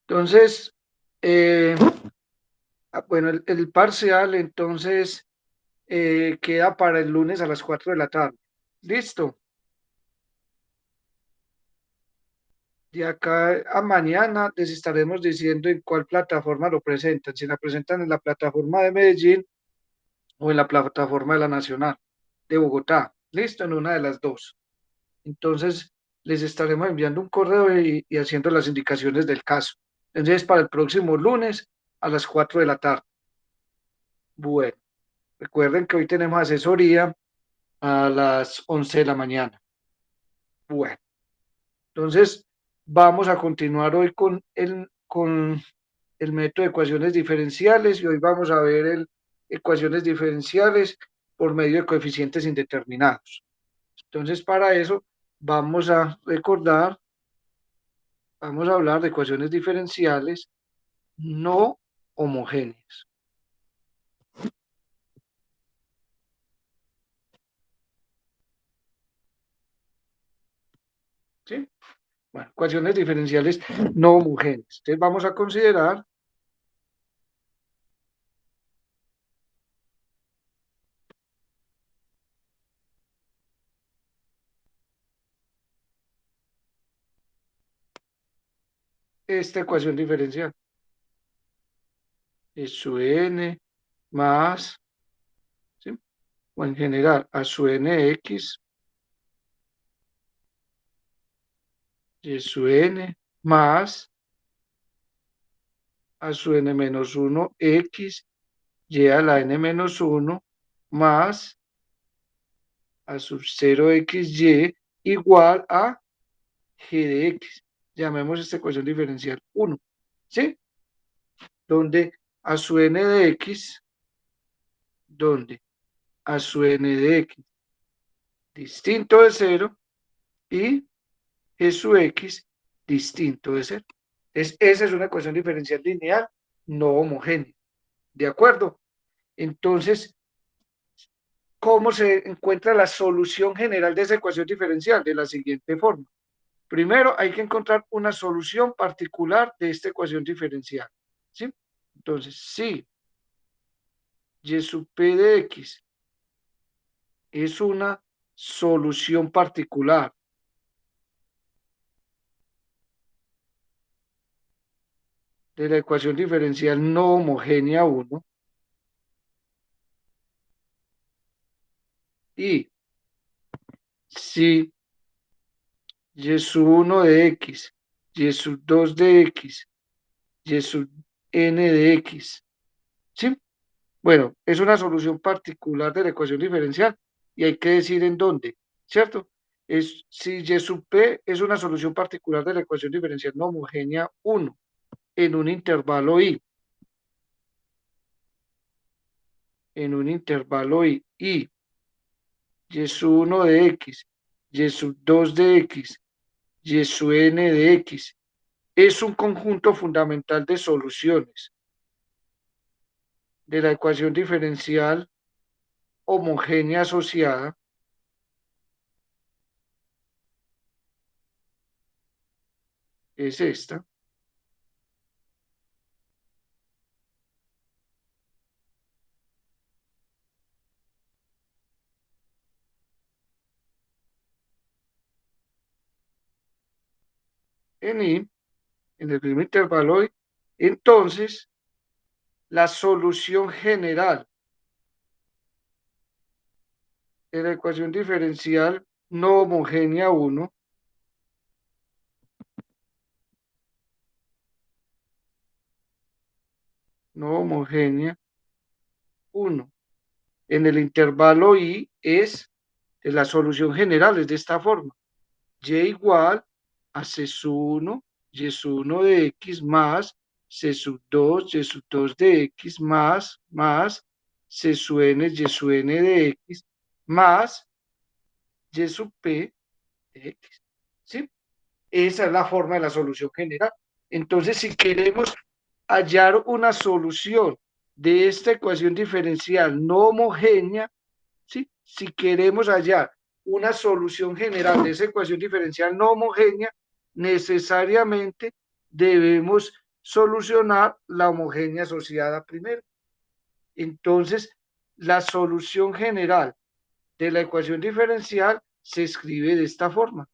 Entonces, eh, bueno, el parcial entonces queda para el lunes a las 4 de la tarde. Listo. De acá a mañana les estaremos diciendo en cuál plataforma lo presentan. Si la presentan en la plataforma de Medellín o en la plataforma de la Nacional de Bogotá. Listo, en una de las dos. Entonces, les estaremos enviando un correo y haciendo las indicaciones del caso. Entonces, para el próximo lunes a las 4 de la tarde. Bueno, recuerden que hoy tenemos asesoría a las 11 de la mañana. Bueno, entonces vamos a continuar hoy con el método de ecuaciones diferenciales y hoy vamos a ver ecuaciones diferenciales por medio de coeficientes indeterminados. Entonces, para eso vamos a recordar, vamos a hablar de ecuaciones diferenciales no homogéneas. ¿Sí? Bueno, ecuaciones diferenciales no homogéneas. Entonces, vamos a considerar esta ecuación diferencial. Es su n más, ¿sí? O en general, a su nx y su n más a su n menos 1 x y a la n menos 1 más a sub 0xy igual a g de x. Llamemos esta ecuación diferencial 1, ¿sí? Donde a su n de x, donde a su n de x distinto de 0 y g su x distinto de 0. Esa es una ecuación diferencial lineal no homogénea. ¿De acuerdo? Entonces, ¿cómo se encuentra la solución general de esa ecuación diferencial? De la siguiente forma. Primero, hay que encontrar una solución particular de esta ecuación diferencial. ¿Sí? Entonces, si y sub p de x es una solución particular de la ecuación diferencial no homogénea 1 y si y sub 1 de x, y sub 2 de x, y sub n de x, ¿sí? Bueno, es una solución particular de la ecuación diferencial y hay que decir en dónde, ¿cierto? Si y sub p es una solución particular de la ecuación diferencial no homogénea 1 en un intervalo i, y sub 1 de x, y sub 2 de x, y sub n de x es un conjunto fundamental de soluciones de la ecuación diferencial homogénea asociada, es esta, en i, en el primer intervalo i, entonces la solución general de la ecuación diferencial no homogénea 1 no homogénea 1 en el intervalo i es de la solución general, es de esta forma. Y igual a C sub 1, Y sub 1 de X más C sub 2, Y sub 2 de X más C sub N, Y sub N de X más Y sub P de X. ¿Sí? Esa es la forma de la solución general. Entonces, si queremos hallar una solución de esta ecuación diferencial no homogénea, ¿sí? Si queremos hallar una solución general de esa ecuación diferencial no homogénea, necesariamente debemos solucionar la homogénea asociada primero. Entonces, la solución general de la ecuación diferencial se escribe de esta forma.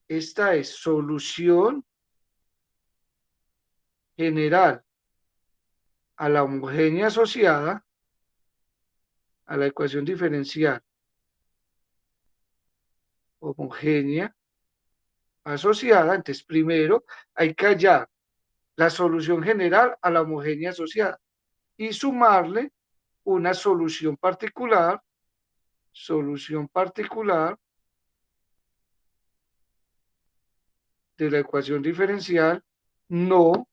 Esta es solución general a la homogénea asociada a la ecuación diferencial homogénea asociada. Entonces, primero hay que hallar la solución general a la homogénea asociada y sumarle una solución particular de la ecuación diferencial no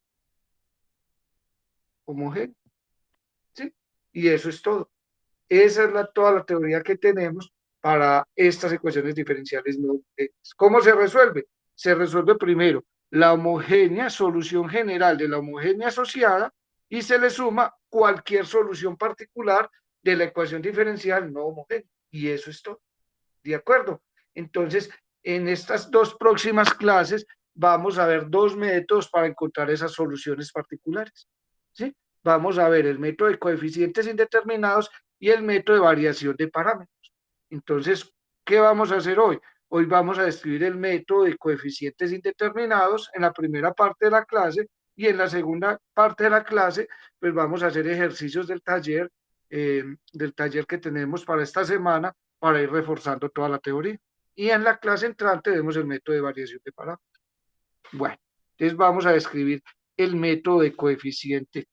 homogénea. ¿Sí? Y eso es todo. Esa es toda la teoría que tenemos para estas ecuaciones diferenciales no homogéneas. ¿Cómo se resuelve? Se resuelve primero la homogénea, solución general de la homogénea asociada, y se le suma cualquier solución particular de la ecuación diferencial no homogénea. Y eso es todo. ¿De acuerdo? Entonces, en estas dos próximas clases vamos a ver dos métodos para encontrar esas soluciones particulares. ¿Sí? Vamos a ver el método de coeficientes indeterminados y el método de variación de parámetros. Entonces, ¿qué vamos a hacer hoy? Hoy vamos a describir el método de coeficientes indeterminados en la primera parte de la clase, y en la segunda parte de la clase, pues vamos a hacer ejercicios del taller que tenemos para esta semana, para ir reforzando toda la teoría. Y en la clase entrante vemos el método de variación de parámetros. Bueno, entonces vamos a describir el método de coeficiente,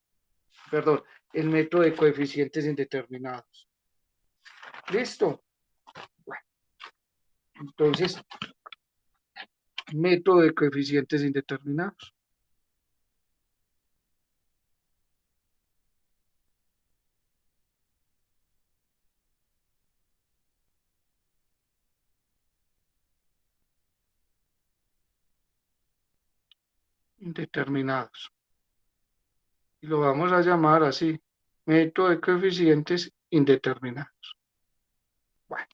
perdón, el método de coeficientes indeterminados. ¿Listo? Bueno, entonces, método de coeficientes indeterminados. Indeterminados. Y lo vamos a llamar así, método de coeficientes indeterminados. Bueno,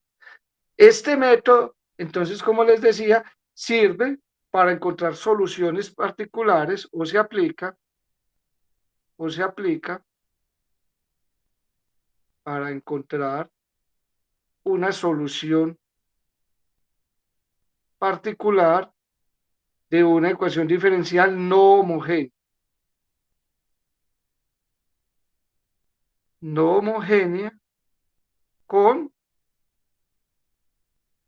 este método, entonces, como les decía, sirve para encontrar soluciones particulares, o se aplica para encontrar una solución particular de una ecuación diferencial no homogénea. No homogénea con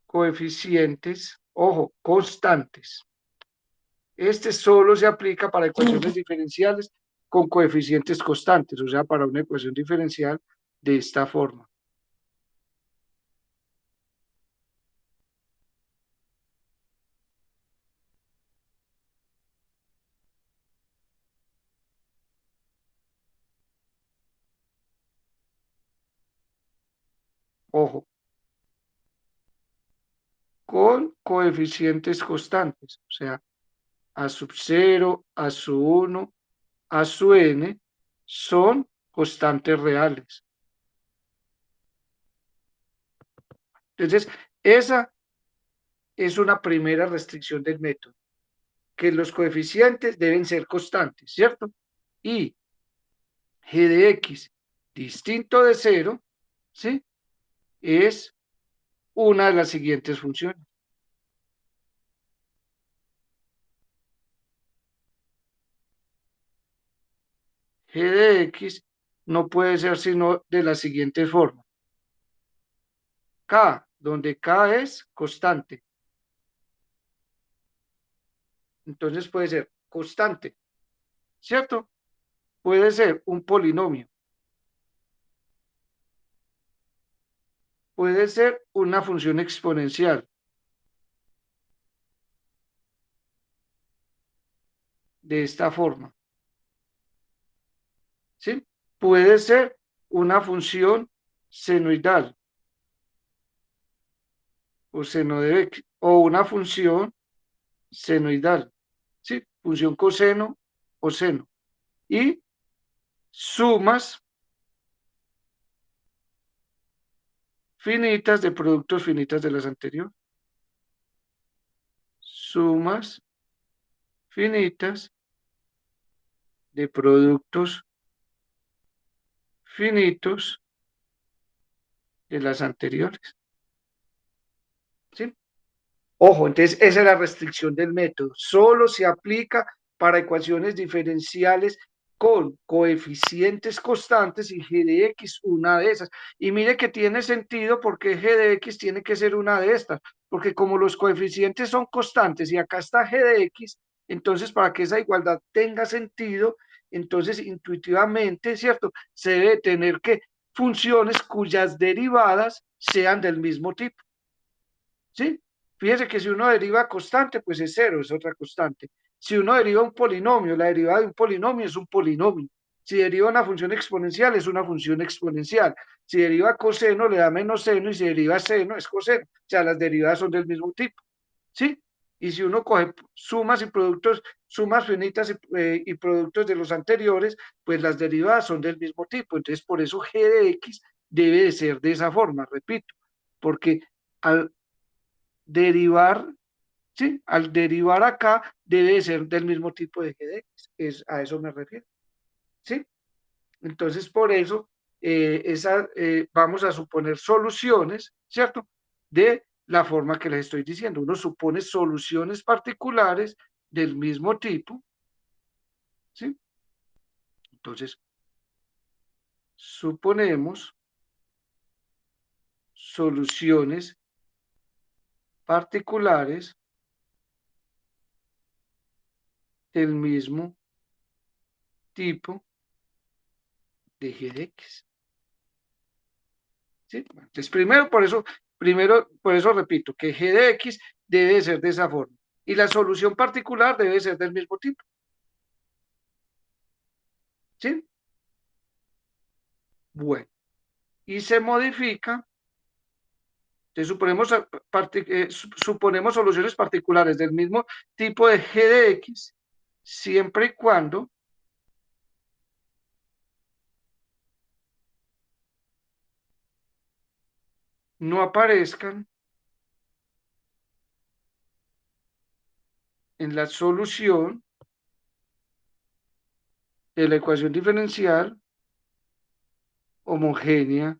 coeficientes, ojo, constantes. Este solo se aplica para ecuaciones diferenciales con coeficientes constantes, o sea, para una ecuación diferencial de esta forma. Ojo, con coeficientes constantes, o sea, a sub 0, a sub 1, a sub n son constantes reales. Entonces, esa es una primera restricción del método, que los coeficientes deben ser constantes, ¿cierto? Y g de x distinto de 0, ¿sí? Es una de las siguientes funciones. G de x no puede ser sino de la siguiente forma. K, donde K es constante. Entonces puede ser constante, ¿cierto? Puede ser un polinomio. Puede ser una función exponencial de esta forma, ¿sí? Puede ser una función senoidal o seno de x, o una función senoidal, ¿sí? Función coseno o seno. Y sumas finitas de productos finitas de las anteriores. Sumas finitas de productos finitos de las anteriores. ¿Sí? Ojo, entonces esa es la restricción del método. Solo se aplica para ecuaciones diferenciales con coeficientes constantes y g de x una de esas. Y mire que tiene sentido porque g de x tiene que ser una de estas, porque como los coeficientes son constantes y acá está g de x, entonces para que esa igualdad tenga sentido, entonces intuitivamente, ¿cierto? Se debe tener que funciones cuyas derivadas sean del mismo tipo. ¿Sí? Fíjese que si uno deriva constante, pues es cero, es otra constante. Si uno deriva un polinomio, la derivada de un polinomio es un polinomio. Si deriva una función exponencial, es una función exponencial. Si deriva coseno, le da menos seno, y si deriva seno, es coseno. O sea, las derivadas son del mismo tipo. ¿Sí? Y si uno coge sumas y productos, sumas finitas y productos de los anteriores, pues las derivadas son del mismo tipo. Entonces, por eso g de x debe de ser de esa forma, repito, porque al derivar, ¿sí? Al derivar acá debe ser del mismo tipo de g de x, a eso me refiero, ¿sí? Entonces, por eso, vamos a suponer soluciones, ¿cierto? De la forma que les estoy diciendo. Uno supone soluciones particulares del mismo tipo, ¿sí? Entonces, suponemos soluciones particulares del mismo tipo de g de x. ¿Sí? Entonces, primero, por eso repito, que g de x debe ser de esa forma. Y la solución particular debe ser del mismo tipo. ¿Sí? Bueno, y se modifica, entonces suponemos soluciones particulares del mismo tipo de g de x, siempre y cuando no aparezcan en la solución de la ecuación diferencial homogénea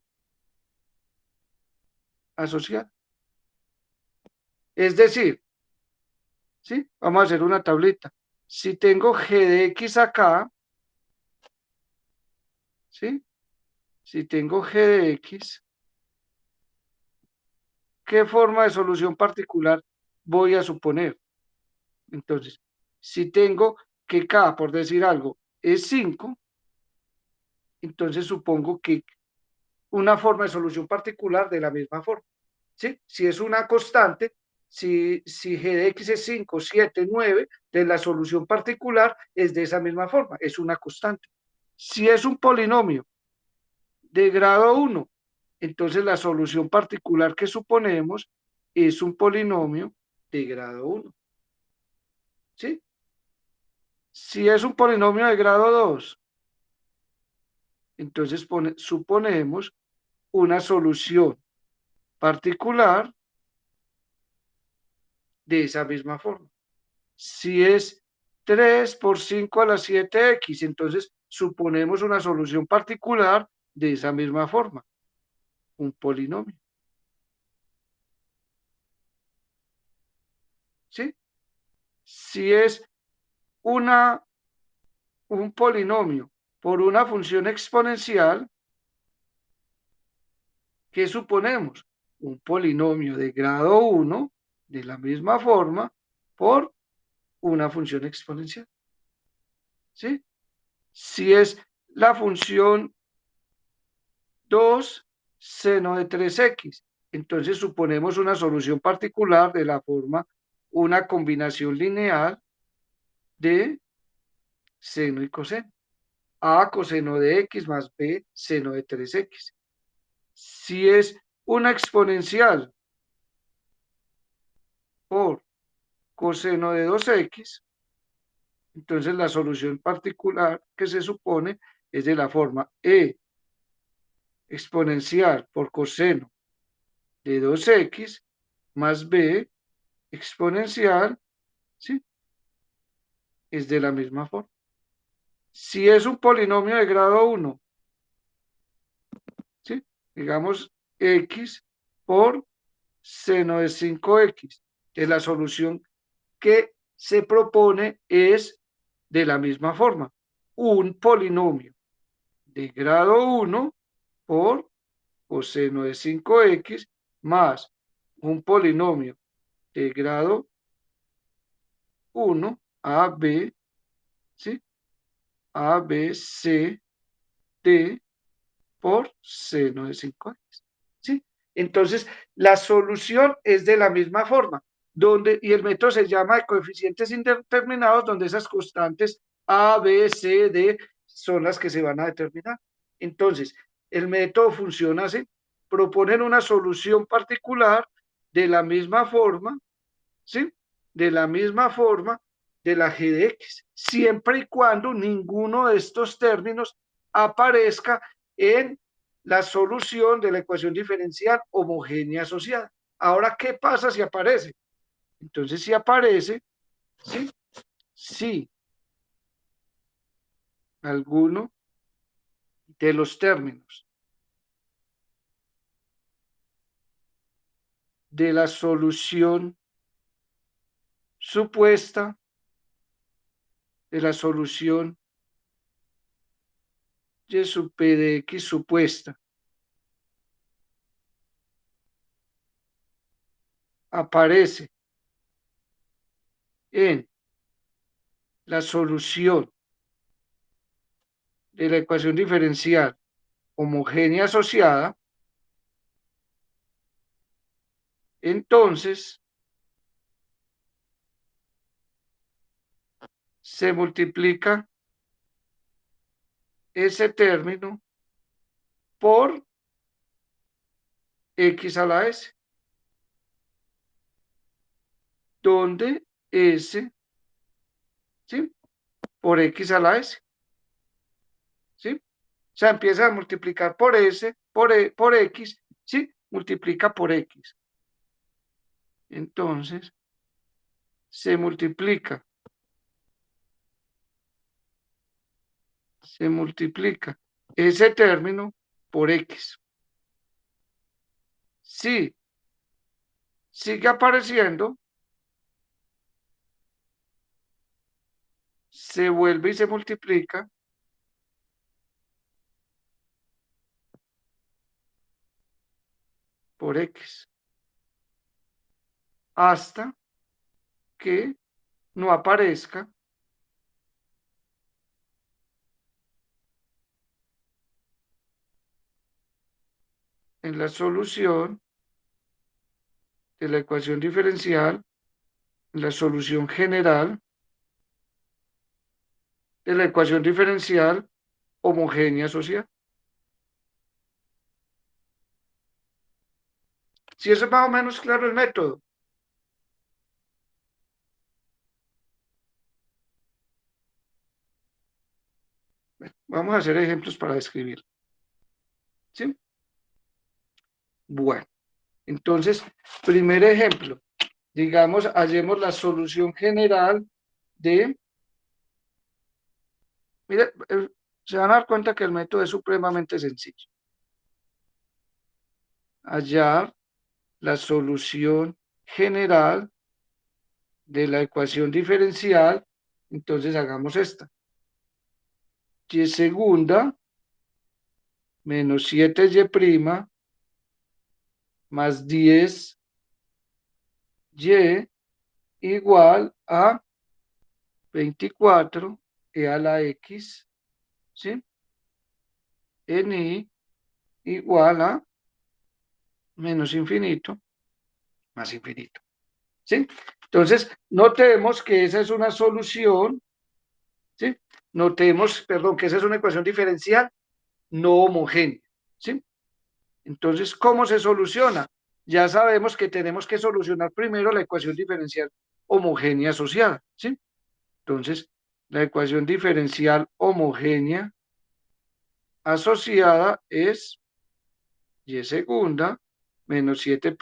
asociada. Es decir, ¿sí? Vamos a hacer una tablita. Si tengo g de x acá, ¿sí? Si tengo g de x, ¿qué forma de solución particular voy a suponer? Entonces, si tengo que k, por decir algo, es 5, entonces supongo que una forma de solución particular de la misma forma. ¿Sí? Si es una constante, si g de x es 5, 7, 9, de la solución particular es de esa misma forma, es una constante. Si es un polinomio de grado 1, entonces la solución particular que suponemos es un polinomio de grado 1. ¿Sí? Si es un polinomio de grado 2, entonces suponemos una solución particular de esa misma forma. Si es 3 por 5 a la 7x, entonces suponemos una solución particular de esa misma forma, un polinomio. ¿Sí? Si es un polinomio por una función exponencial, ¿qué suponemos? Un polinomio de grado 1 de la misma forma por una función exponencial. ¿Sí? Si es la función 2 seno de 3x, entonces suponemos una solución particular de la forma una combinación lineal de seno y coseno. A coseno de x más b seno de 3x. Si es una exponencial por coseno de 2x, entonces la solución particular que se supone es de la forma e exponencial por coseno de 2x más b exponencial, ¿sí? Es de la misma forma. Si es un polinomio de grado 1, ¿sí? Digamos x por seno de 5x, que la solución que se propone es de la misma forma. Un polinomio de grado 1 por coseno de 5x más un polinomio de grado 1, a, b, ¿sí? A, B, C, D por seno de 5x, ¿sí? Entonces, la solución es de la misma forma, y el método se llama de coeficientes indeterminados, donde esas constantes A, B, C, D son las que se van a determinar. Entonces, el método funciona así, proponen una solución particular de la misma forma, ¿sí? De la misma forma de la g de x, siempre y cuando ninguno de estos términos aparezca en la solución de la ecuación diferencial homogénea asociada. Ahora, ¿qué pasa si aparece? Entonces, si aparece, ¿sí? Si alguno de los términos de la solución supuesta, de la solución y sub p de x supuesta, aparece en la solución de la ecuación diferencial homogénea asociada, entonces se multiplica ese término por x a la s, donde s, ¿sí? Por x a la s, ¿sí? O sea, empieza a multiplicar por s, por x, ¿sí? Multiplica por x. Entonces, se multiplica ese término por x. Si sigue apareciendo, se vuelve y se multiplica por x hasta que no aparezca en la solución de la ecuación diferencial, en la solución general de la ecuación diferencial homogénea asociada. Si eso es más o menos claro el método. Vamos a hacer ejemplos para describir. ¿Sí? Bueno, entonces, primer ejemplo. Digamos, hallemos la solución general de... Mire, se van a dar cuenta que el método es supremamente sencillo. Hallar la solución general de la ecuación diferencial. Entonces, hagamos esta. Y segunda menos 7y más 10y igual a 24 a la x, ¿sí? En y igual a menos infinito más infinito, ¿sí? Entonces, notemos que esa es una solución, ¿sí? Notemos, perdón, que esa es una ecuación diferencial no homogénea, ¿sí? Entonces, ¿cómo se soluciona? Ya sabemos que tenemos que solucionar primero la ecuación diferencial homogénea asociada, ¿sí? Entonces, la ecuación diferencial homogénea asociada es y segunda menos 7'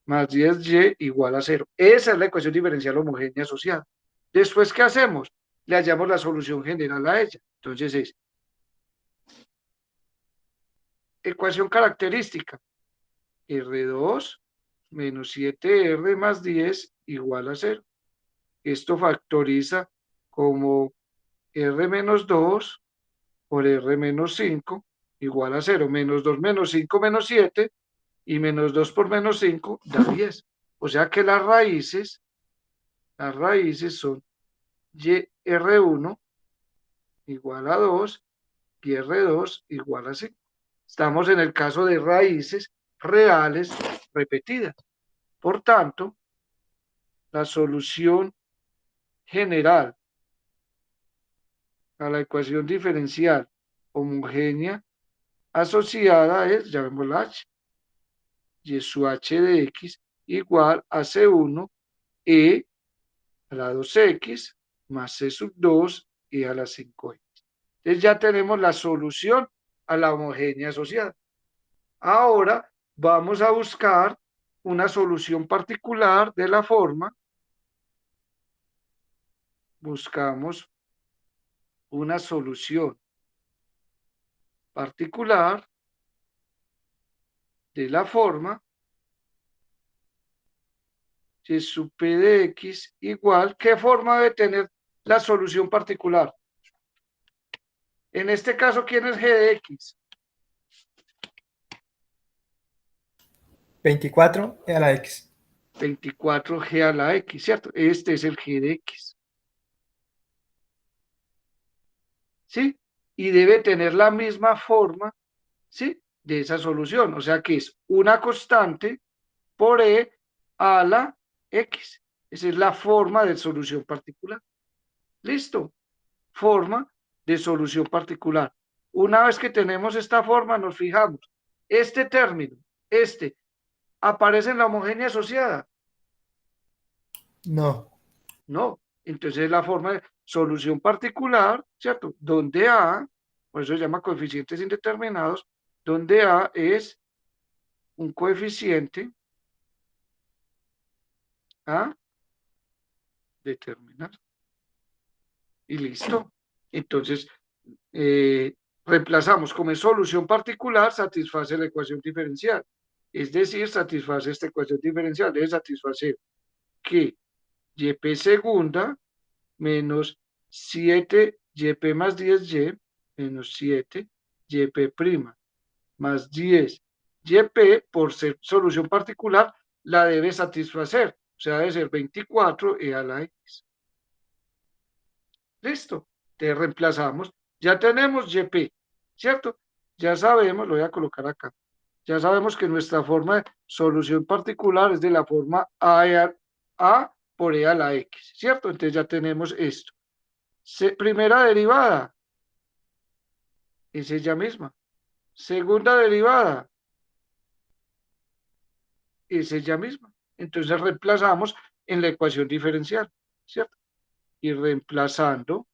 más 10y igual a 0. Esa es la ecuación diferencial homogénea asociada. Después, ¿qué hacemos? Le hallamos la solución general a ella. Entonces es ecuación característica. R2 menos 7R más 10 igual a 0. Esto factoriza como R menos 2 por R menos 5 igual a 0. Menos 2 menos 5 menos 7 y menos 2 por menos 5 da 10. O sea que las raíces son R1 igual a 2 y R2 igual a 5. Estamos en el caso de raíces reales repetidas. Por tanto, la solución general a la ecuación diferencial homogénea asociada es, llamémosla H, y su H de X igual a C1 E a la 2X más C sub 2 E a la 5X. Entonces ya tenemos la solución a la homogénea asociada. Ahora vamos a buscar una solución particular de la forma. Buscamos una solución particular de la forma y su P de X igual. ¿Qué forma debe tener la solución particular? En este caso, ¿quién es G de X? 24 a la X. 24G a la X, ¿cierto? Este es el G de X. ¿Sí? Y debe tener la misma forma, ¿sí? De esa solución. O sea que es una constante por E a la X. Esa es la forma de solución particular. ¿Listo? Forma de solución particular. Una vez que tenemos esta forma, nos fijamos. Este término, aparece en la homogénea asociada. No. No. Entonces la forma de solución particular, ¿cierto? Donde A, por eso se llama coeficientes indeterminados, donde A es un coeficiente a determinar. Y listo. Entonces, eh, reemplazamos como solución particular, satisface la ecuación diferencial. Es decir, satisface esta ecuación diferencial, debe satisfacer que YP segunda menos 7YP más 10Y menos 7YP prima más 10YP por ser solución particular la debe satisfacer. O sea, debe ser 24E a la X. Listo. Te reemplazamos. Ya tenemos YP, ¿cierto? Ya sabemos, lo voy a colocar acá. Ya sabemos que nuestra forma de solución particular es de la forma A por E a la X, ¿cierto? Entonces ya tenemos esto. Primera derivada, es ella misma. Segunda derivada, es ella misma. Entonces reemplazamos en la ecuación diferencial, ¿cierto? Y reemplazando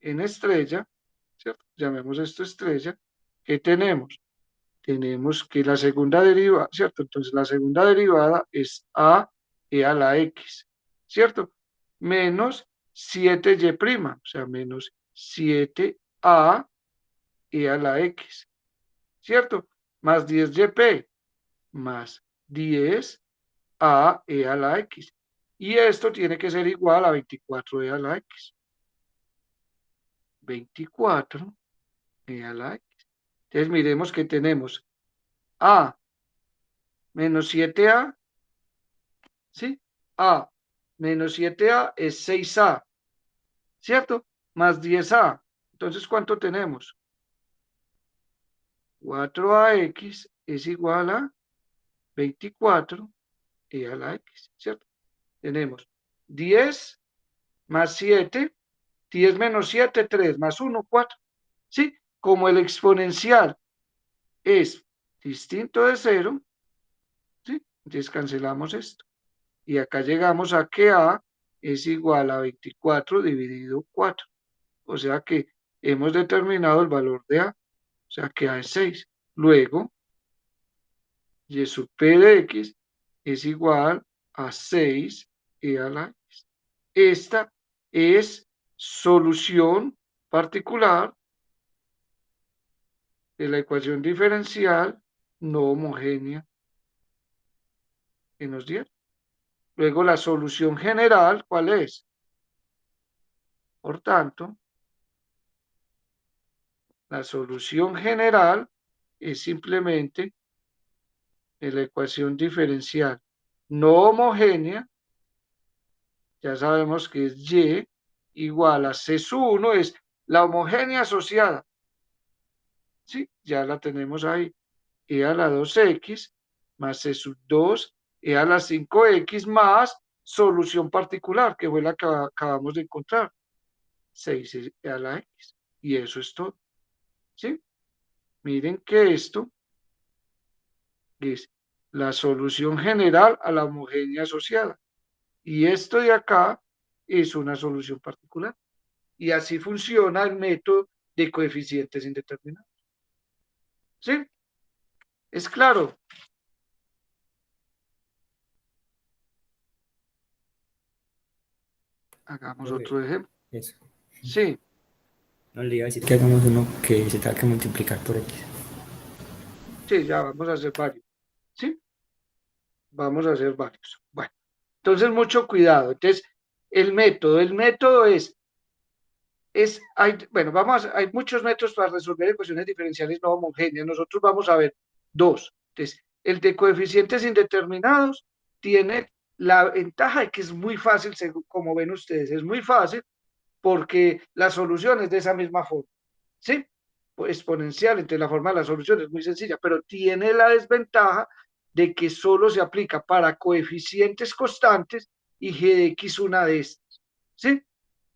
en estrella, ¿cierto? Llamemos esto estrella. ¿Qué tenemos? Tenemos que la segunda derivada, ¿cierto? Entonces la segunda derivada es a e a la x, ¿cierto? Menos 7y', o sea, menos 7a e a la x, ¿cierto? Más 10y', más 10a e a la x. Y esto tiene que ser igual a 24e a la x. 24e a la x. Entonces miremos que tenemos a menos 7a, ¿sí? A menos 7a es 6a, ¿cierto? Más 10a. Entonces, ¿cuánto tenemos? 4ax es igual a 24 e a la x, ¿cierto? Tenemos 10 más 7, 10 menos 7, 3, más 1, 4. ¿Sí? Como el exponencial es distinto de 0, ¿sí? Entonces cancelamos esto. Y acá llegamos a que A es igual a 24 dividido 4. O sea que hemos determinado el valor de A. O sea que A es 6. Luego, y sub p de x es igual a 6e a la x. Esta es solución particular de la ecuación diferencial no homogénea que nos dieron. Luego la solución general, ¿cuál es? Por tanto, la solución general es simplemente de la ecuación diferencial no homogénea. Ya sabemos que es y igual a c sub 1, es la homogénea asociada. Sí, ya la tenemos ahí. E a la 2x más c sub 2, e a la 5x más solución particular, que fue la que acabamos de encontrar. 6 a la x. Y eso es todo. ¿Sí? Miren que esto es la solución general a la homogénea asociada. Y esto de acá es una solución particular. Y así funciona el método de coeficientes indeterminados. ¿Sí? ¿Es claro? Hagamos Profe, otro ejemplo. eso. Sí, No le iba a decir que hagamos uno que se tenga que multiplicar por x. sí, ya vamos a hacer varios. ¿Sí? Vamos a hacer varios. Bueno, entonces mucho cuidado. Entonces, el método bueno, hay muchos métodos para resolver ecuaciones diferenciales no homogéneas. Nosotros vamos a ver dos. Entonces, el de coeficientes indeterminados tiene la ventaja de que es muy fácil, como ven ustedes, es muy fácil porque la solución es de esa misma forma, ¿sí? Exponencial, entonces la forma de la solución es muy sencilla, pero tiene la desventaja de que solo se aplica para coeficientes constantes y g de x una de estas, ¿sí?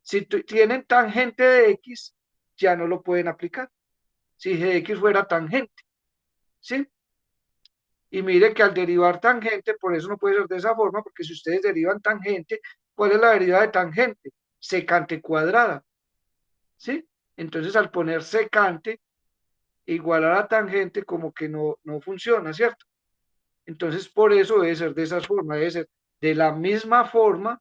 Si tienen tangente de x, ya no lo pueden aplicar. Si g de x fuera tangente, ¿sí? Y mire que al derivar tangente, por eso no puede ser de esa forma, porque si ustedes derivan tangente, ¿cuál es la derivada de tangente? Secante cuadrada, ¿sí? Entonces al poner secante igual a la tangente, como que no funciona, ¿cierto? Entonces por eso debe ser de esa forma, debe ser de la misma forma,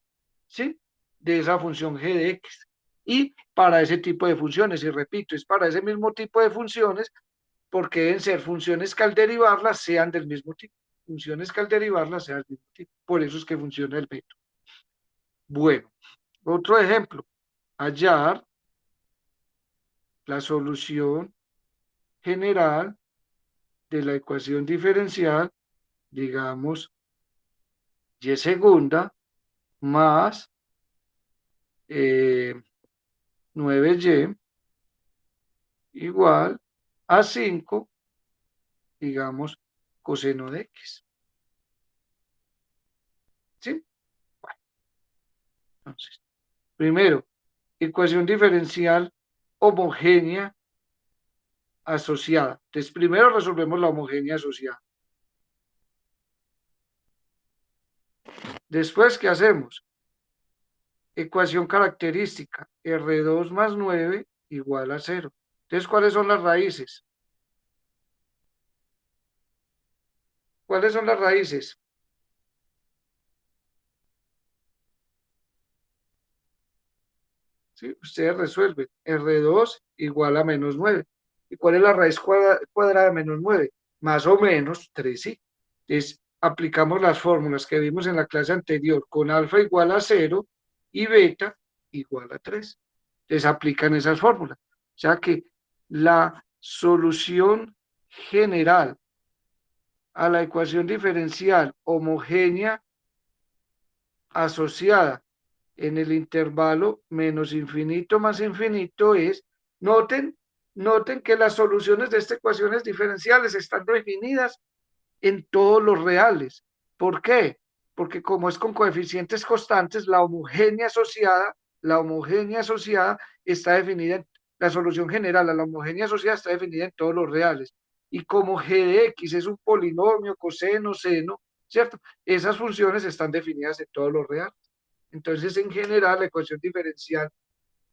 ¿sí? De esa función g de x. Y para ese tipo de funciones, y repito, es para ese mismo tipo de funciones, porque deben ser funciones que al derivarlas sean del mismo tipo. Funciones que al derivarlas sean del mismo tipo. Por eso es que funciona el método. Bueno, otro ejemplo. Hallar la solución general de la ecuación diferencial, digamos, y segunda más 9y igual a 5, digamos, coseno de x. ¿Sí? Bueno, entonces, primero, ecuación diferencial homogénea asociada. Entonces, primero resolvemos la homogénea asociada. Después, ¿qué hacemos? Ecuación característica, R2 más 9 igual a 0. Entonces, ¿cuáles son las raíces? ¿Cuáles son las raíces? ¿Sí? Ustedes resuelven. R2 igual a menos 9. ¿Y cuál es la raíz cuadrada de menos 9? Más o menos 3, sí. Entonces, aplicamos las fórmulas que vimos en la clase anterior con alfa igual a 0 y beta igual a 3. Entonces, aplican esas fórmulas. O sea que la solución general a la ecuación diferencial homogénea asociada en el intervalo menos infinito más infinito es, noten, noten que las soluciones de estas ecuaciones diferenciales están definidas en todos los reales. ¿Por qué? Porque como es con coeficientes constantes, la homogénea asociada está definida, la solución general a la homogénea asociada está definida en todos los reales. Y como g de x es un polinomio, coseno, seno, ¿cierto? Esas funciones están definidas en todos los reales. Entonces, en general, la ecuación diferencial,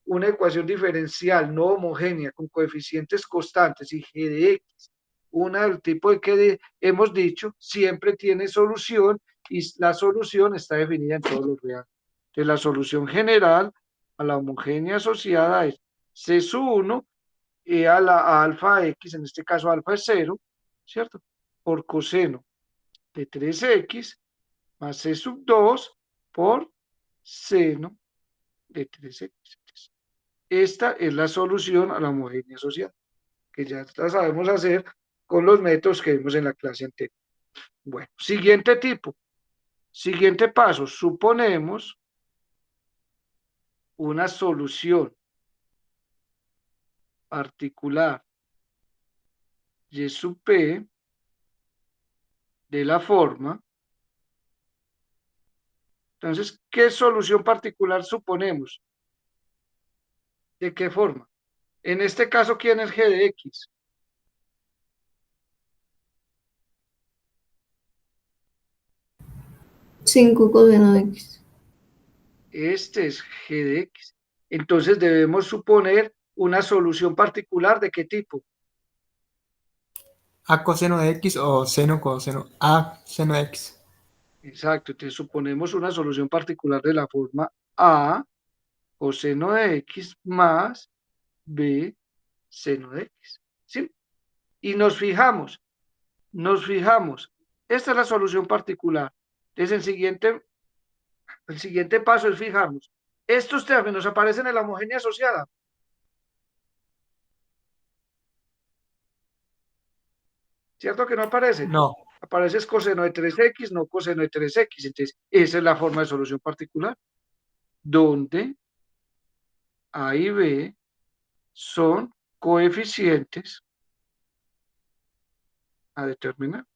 una ecuación diferencial no homogénea con coeficientes constantes y g de x una del tipo de que hemos dicho, siempre tiene solución y la solución está definida en todos los reales. Entonces, la solución general a la homogénea asociada es C sub 1 y a alfa X, en este caso alfa es 0, ¿cierto? Por coseno de 3X más C sub 2 por seno de 3X. Esta es la solución a la homogénea asociada, que ya la sabemos hacer con los métodos que vimos en la clase anterior. Bueno, siguiente tipo, siguiente paso, suponemos una solución particular Y sub P de la forma. Entonces, ¿qué solución particular suponemos? ¿De qué forma? En este caso, ¿quién es G de X? 5 coseno de X. Este es G de X. Entonces debemos suponer una solución particular de qué tipo. A coseno de X o seno coseno. A seno de X. Exacto, entonces suponemos una solución particular de la forma A coseno de X más B seno de X. ¿Sí? Y nos fijamos. Esta es la solución particular. Entonces el siguiente paso es fijarnos. Estos términos aparecen en la homogénea asociada. ¿Cierto que no aparece? No. Aparece es coseno de 3X, no coseno de 3X. Entonces, esa es la forma de solución particular, donde A y B son coeficientes a determinar.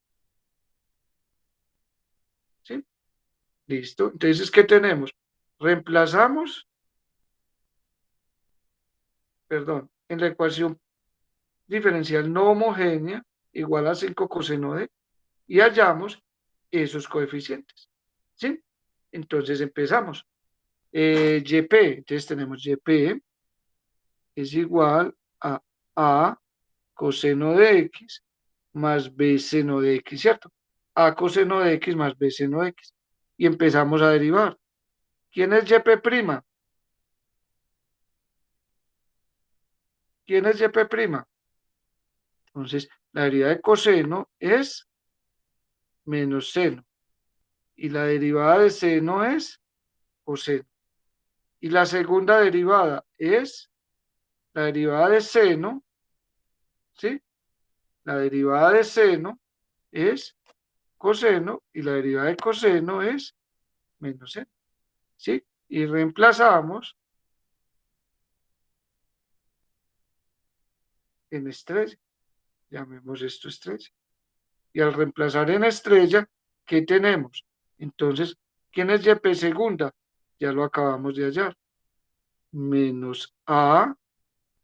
¿Sí? Listo. Entonces, ¿qué tenemos? Reemplazamos, perdón, en la ecuación diferencial no homogénea igual a 5 coseno de y hallamos esos coeficientes. ¿Sí? Entonces empezamos. YP, entonces tenemos YP es igual a coseno de X más B seno de X, ¿cierto? A coseno de X más B seno de X. Y empezamos a derivar. ¿Quién es YP'? ¿Quién es YP'? Entonces, la derivada de coseno es menos seno. Y la derivada de seno es coseno. Y la segunda derivada es la derivada de seno, ¿sí? La derivada de seno es coseno y la derivada de coseno es menos seno, ¿sí? Y reemplazamos en estrella. Llamemos esto estrella. Y al reemplazar en estrella, ¿qué tenemos? Entonces, ¿quién es YP segunda? Ya lo acabamos de hallar. Menos A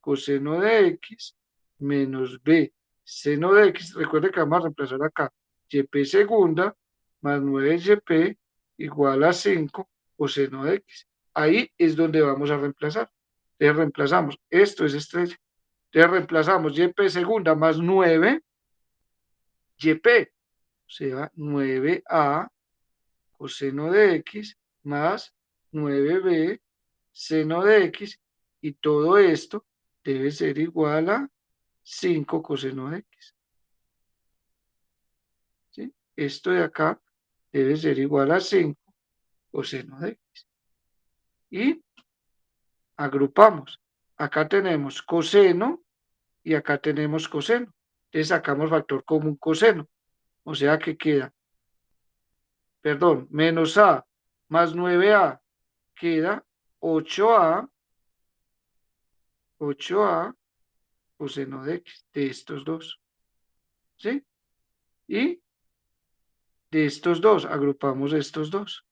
coseno de X menos B seno de X. Recuerde que vamos a reemplazar acá. YP segunda más 9YP igual a 5 coseno de X. Ahí es donde vamos a reemplazar. Entonces reemplazamos. Esto es estrella. Entonces reemplazamos YP segunda más 9 YP. O sea, 9A coseno de X más 9B seno de X. Y todo esto debe ser igual a 5 coseno de X. ¿Sí? Esto de acá debe ser igual a 5 coseno de X. Y agrupamos. Acá tenemos coseno y acá tenemos coseno. Entonces sacamos factor común coseno. O sea que queda, perdón, menos A más 9A queda 8A coseno de X de estos dos. ¿Sí? Y de estos dos agrupamos estos dos.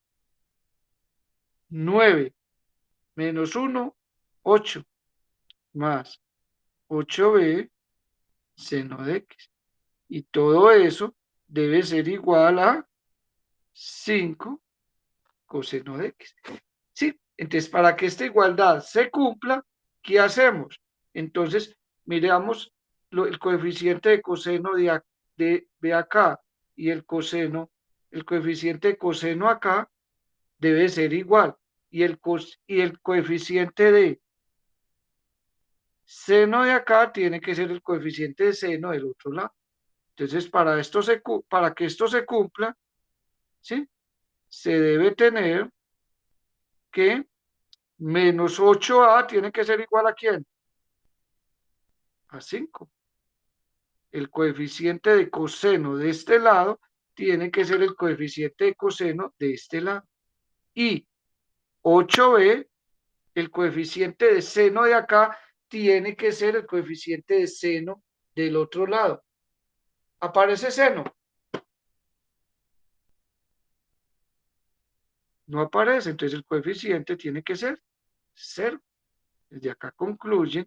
9 menos 1, 8 más 8b seno de X. Y todo eso debe ser igual a 5 coseno de X. ¿Sí? Entonces, para que esta igualdad se cumpla, ¿qué hacemos? Entonces, miramos el coeficiente de coseno de acá y el coeficiente de coseno acá debe ser igual. Y el coeficiente de seno de acá tiene que ser el coeficiente de seno del otro lado. Entonces, para que esto se cumpla, ¿sí? Se debe tener que menos 8a tiene que ser igual a ¿quién? A 5. El coeficiente de coseno de este lado tiene que ser el coeficiente de coseno de este lado. Y 8b, el coeficiente de seno de acá, tiene que ser el coeficiente de seno del otro lado. ¿Aparece seno? No aparece, entonces el coeficiente tiene que ser 0. Desde acá concluyen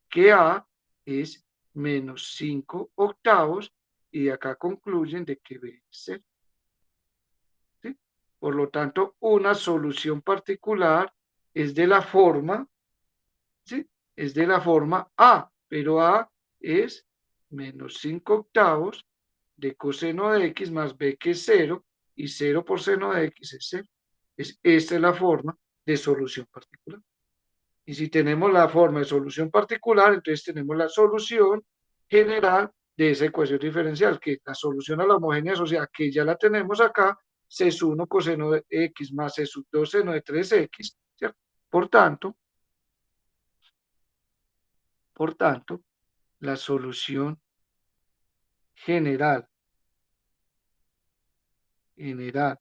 que A es menos 5 octavos y de acá concluyen de que B es 0. ¿Sí? Por lo tanto, una solución particular es de la forma, ¿sí? Es de la forma A, pero A es menos 5 octavos de coseno de X más B, que es 0, y 0 por seno de X es 0. Esta es la forma de solución particular. Y si tenemos la forma de solución particular, entonces tenemos la solución general de esa ecuación diferencial, que la solución a la homogénea asociada, que ya la tenemos acá, C1 coseno de X más C2 seno de 3X, ¿cierto? Por tanto, la solución general de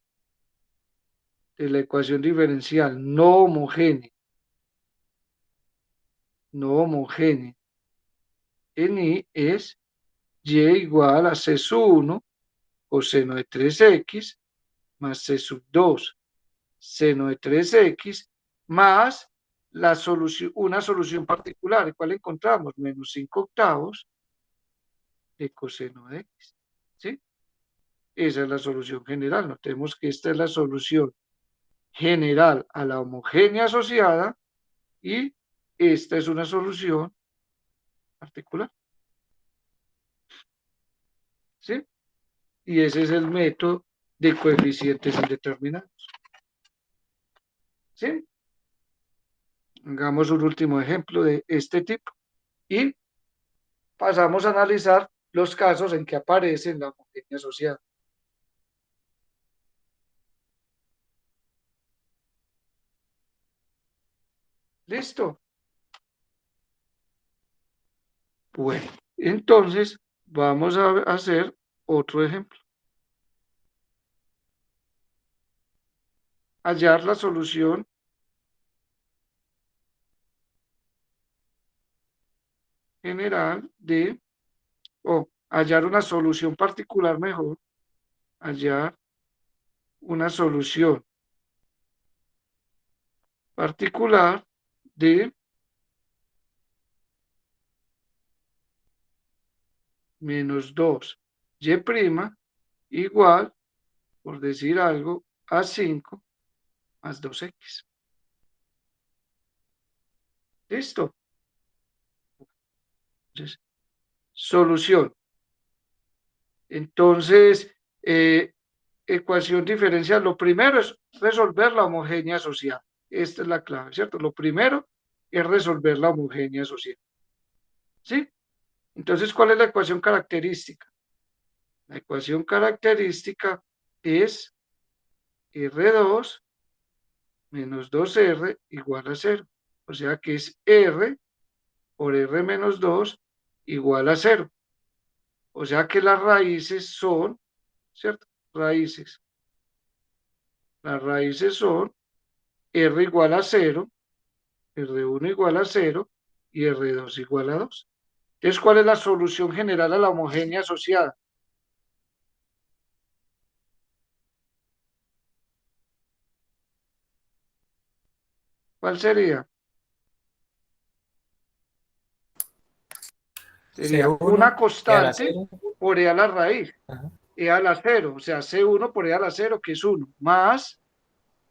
la ecuación diferencial no homogénea en I es Y igual a C1 coseno de 3X más C2 seno de 3X más una solución particular. ¿Cuál encontramos? Menos 5 octavos de coseno de X. ¿Sí? Esa es la solución general. Notemos que esta es la solución general a la homogénea asociada y esta es una solución particular. ¿Sí? Y ese es el método de coeficientes indeterminados. ¿Sí? Hagamos un último ejemplo de este tipo y pasamos a analizar los casos en que aparece en la homogénea asociada. ¿Listo? Bueno, entonces vamos a hacer otro ejemplo. Hallar la solución general o hallar una solución particular mejor, hallar una solución particular de menos 2y' igual, por decir algo, a 5 más 2x. ¿Listo? Entonces, solución. Entonces, ecuación diferencial, lo primero es resolver la homogénea asociada. Esta es la clave, ¿cierto? Lo primero es resolver la homogénea asociada. ¿Sí? Entonces, ¿cuál es la ecuación característica? La ecuación característica es R2 menos 2R igual a 0. O sea que es R por R menos 2 igual a 0. O sea que las raíces son, ¿cierto? Raíces. Las raíces son R igual a 0, R1 igual a 0 y R2 igual a 2. Entonces, ¿cuál es la solución general a la homogénea asociada? ¿Cuál sería? Sería una C1 y a la constante 0. por E a la raíz, Ajá. E a la 0, o sea, C1 por E a la 0, que es 1, más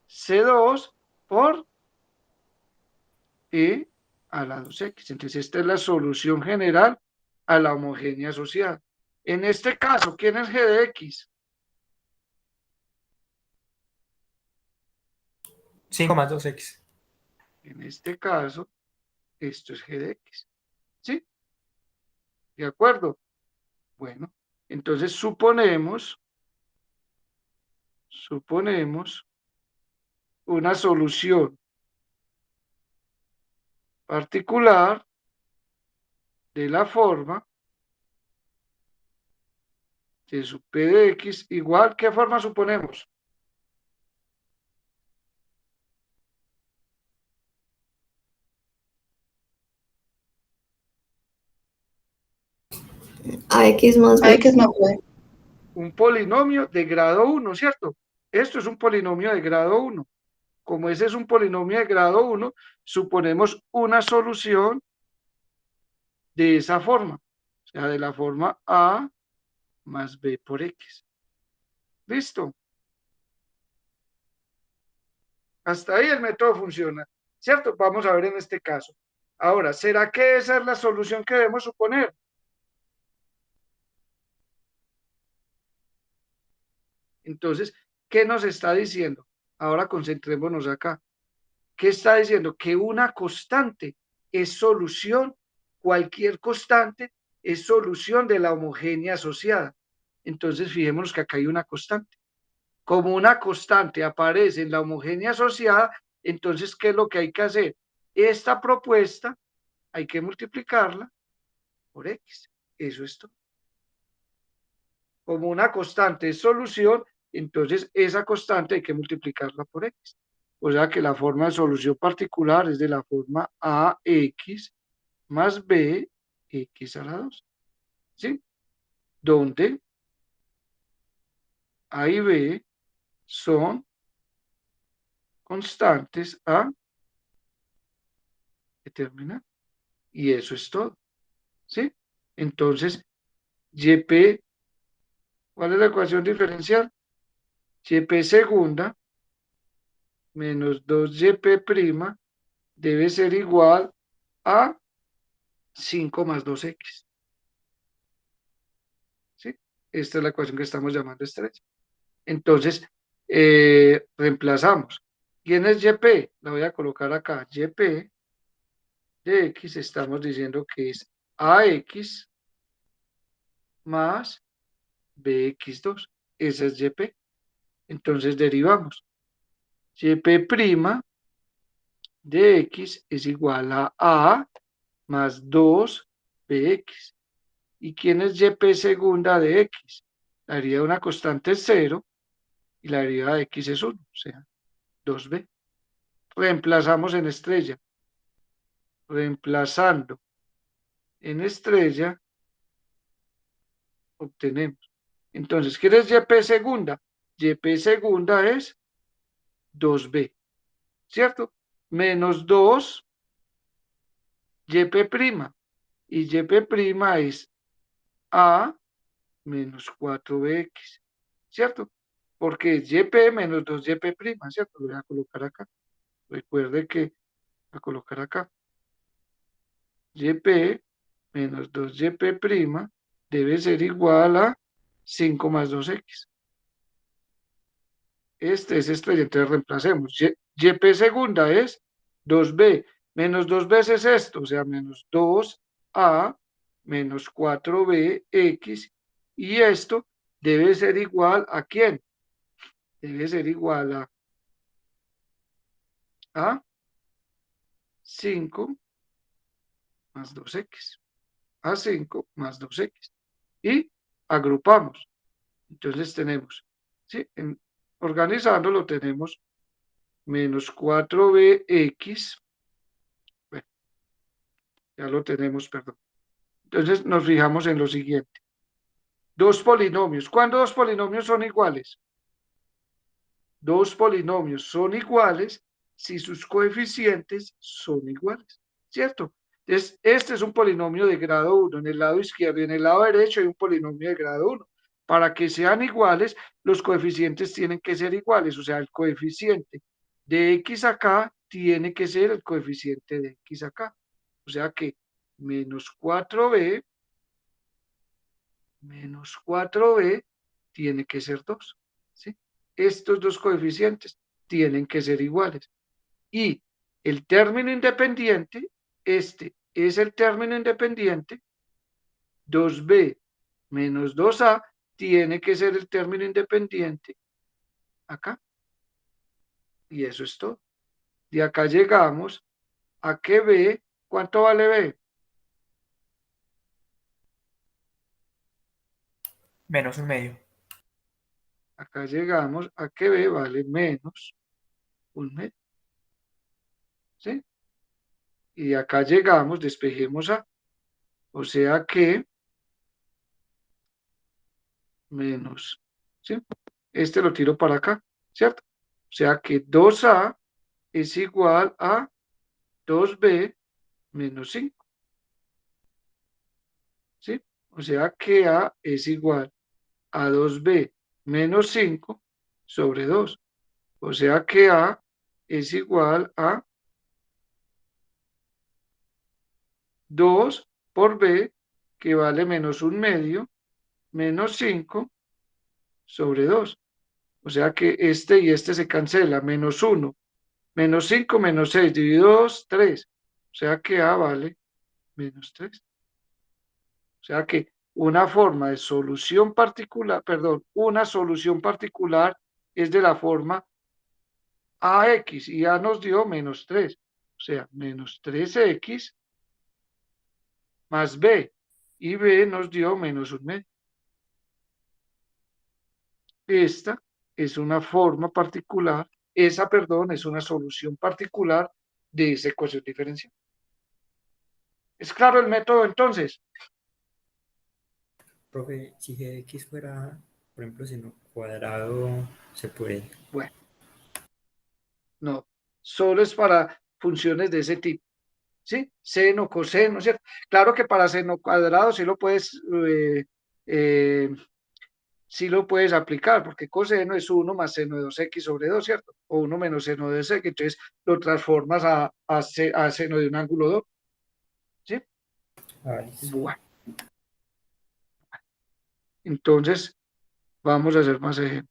C2 por E a la 2X. Entonces, esta es la solución general a la homogénea asociada. En este caso, ¿quién es g de x? 5 más 2x. En este caso, esto es g de x. ¿Sí? ¿De acuerdo? Bueno, entonces suponemos una solución particular de la forma de su p de x igual, ¿qué forma suponemos? AX más B. AX más B. Un polinomio de grado 1, ¿cierto? Esto es un polinomio de grado 1. Como ese es un polinomio de grado 1, suponemos una solución de esa forma, o sea, de la forma A más B por X. ¿Listo? Hasta ahí el método funciona, ¿cierto? Vamos a ver en este caso. Ahora, ¿será que esa es la solución que debemos suponer? Entonces, ¿qué nos está diciendo? Ahora concentrémonos acá. ¿Qué está diciendo? Que una constante es solución, cualquier constante es solución de la homogénea asociada. Entonces, fijémonos que acá hay una constante. Como una constante aparece en la homogénea asociada, entonces, ¿qué es lo que hay que hacer? Esta propuesta hay que multiplicarla por X. Eso es todo. Como una constante es solución, entonces esa constante hay que multiplicarla por X. O sea que la forma de solución particular es de la forma AX más B X a la 2. ¿Sí? Donde A y B son constantes a determinar. Y eso es todo. ¿Sí? Entonces, YP, ¿cuál es la ecuación diferencial? YP segunda menos 2YP' debe ser igual a 5 más 2X. ¿Sí? Esta es la ecuación que estamos llamando estrecha. Entonces, reemplazamos. ¿Quién es YP? La voy a colocar acá. YP de X estamos diciendo que es AX más BX2. Esa es YP. Entonces derivamos. YP' de X es igual a A más 2BX. ¿Y quién es YP segunda de X? La derivada de una constante es 0 y la derivada de X es 1, o sea, 2B. Reemplazamos en estrella. Reemplazando en estrella, obtenemos. Entonces, ¿qué es YP segunda? YP segunda es 2B, ¿cierto? Menos 2 YP'. Y YP' es A menos 4BX, ¿cierto? Porque es YP menos 2YP', ¿cierto? Lo voy a colocar acá. Recuerde que voy a colocar acá. YP menos 2YP' debe ser igual a 5 más 2X. Este es estrella, entonces reemplacemos. YP segunda es 2B, menos 2 veces esto, o sea, menos 2A menos 4BX, y esto debe ser igual a ¿quién? Debe ser igual a 5 más 2X, a 5 más 2X. Y agrupamos. Entonces tenemos, ¿sí? Organizándolo tenemos menos 4BX, bueno, ya lo tenemos, perdón. Entonces nos fijamos en lo siguiente. Dos polinomios. ¿Cuándo dos polinomios son iguales? Dos polinomios son iguales si sus coeficientes son iguales, ¿cierto? Entonces, este es un polinomio de grado 1 en el lado izquierdo y en el lado derecho hay un polinomio de grado 1. Para que sean iguales, los coeficientes tienen que ser iguales, o sea, el coeficiente de x acá tiene que ser el coeficiente de x acá. O sea que menos 4b menos 4b tiene que ser 2. ¿Sí? Estos dos coeficientes tienen que ser iguales. Y el término independiente, este es el término independiente, 2b menos 2a tiene que ser el término independiente acá. Y eso es todo. De acá llegamos a que b, ¿cuánto vale b? Menos un medio. Acá llegamos a que b vale menos un medio. ¿Sí? Y acá llegamos, despejemos a, o sea que menos, ¿sí? Este lo tiro para acá, ¿cierto? O sea que 2a es igual a 2b menos 5, ¿sí? O sea que a es igual a 2b menos 5 sobre 2. O sea que a es igual a 2 por b, que vale menos un medio, menos 5 sobre 2. O sea que este y este se cancela, menos 1, menos 5, menos 6, dividido 2, 3. O sea que A vale menos 3. O sea que una forma de solución particular, perdón, una solución particular es de la forma AX y A nos dio menos 3. O sea, menos 3X más B. Y B nos dio menos un medio. Esta es una forma particular, esa, perdón, es una solución particular de esa ecuación diferencial. ¿Es claro el método entonces? Profe, si g de x fuera, por ejemplo, seno cuadrado, se puede. Bueno, no, solo es para funciones de ese tipo, ¿sí? Seno, coseno, ¿cierto? Claro que para seno cuadrado sí lo puedes aplicar, porque coseno es 1 más seno de 2x sobre 2, ¿cierto? O 1 menos seno de 2x, entonces lo transformas a seno de un ángulo 2, ¿sí? Ah, listo. Bueno, entonces vamos a hacer más ejemplos.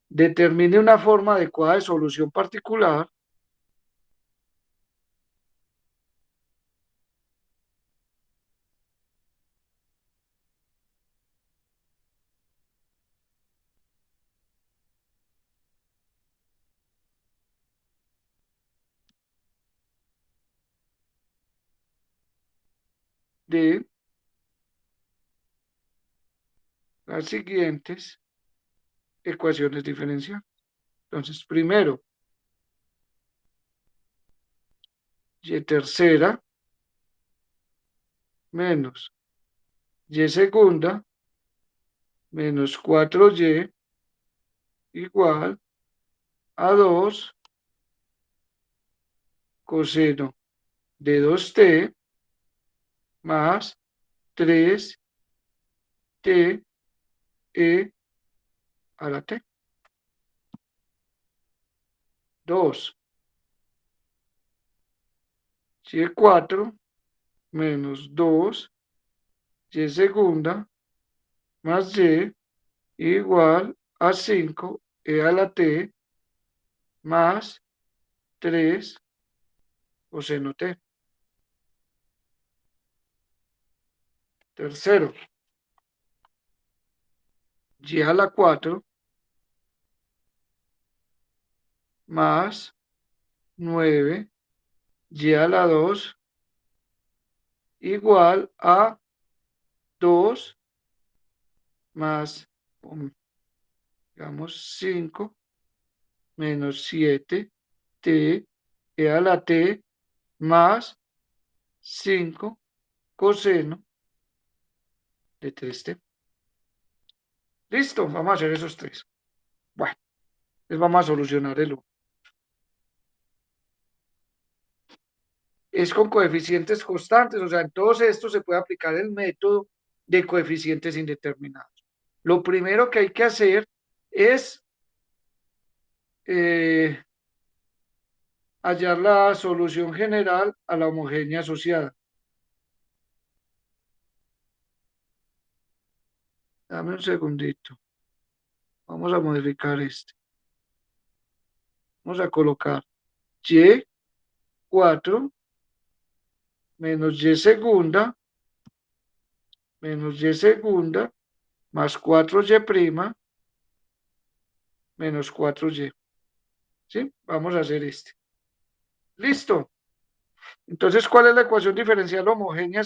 Determine una forma adecuada de solución particular de las siguientes ecuaciones diferenciales. Entonces, primero, y tercera menos y segunda menos 4y igual a 2 coseno de 2t más 3t e a la t. 2 y 4 menos 2 y segunda más y igual a 5 e a la t más 3 coseno t. Tercero, y a la 4 más 9 y a la 2 igual a 2 más, digamos, 5 menos 7 t e a la t más 5 coseno de 3t. Listo, vamos a hacer esos tres. Bueno, les vamos a solucionar el 1. Es con coeficientes constantes, o sea, en todos estos se puede aplicar el método de coeficientes indeterminados. Lo primero que hay que hacer es hallar la solución general a la homogénea asociada. Dame un segundito. Vamos a modificar este. Vamos a colocar y4 menos y segunda menos y segunda más 4y' menos 4y. ¿Sí? Vamos a hacer este. Listo. Entonces, ¿cuál es la ecuación diferencial homogénea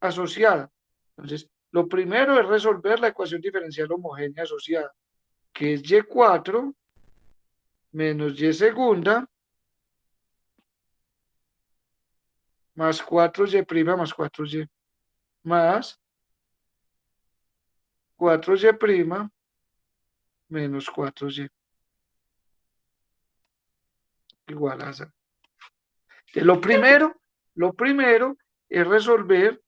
asociada? Entonces, lo primero es resolver la ecuación diferencial homogénea asociada, que es y4 menos y segunda más 4y' más 4y más 4y' menos 4y igual a 0. Lo primero es resolver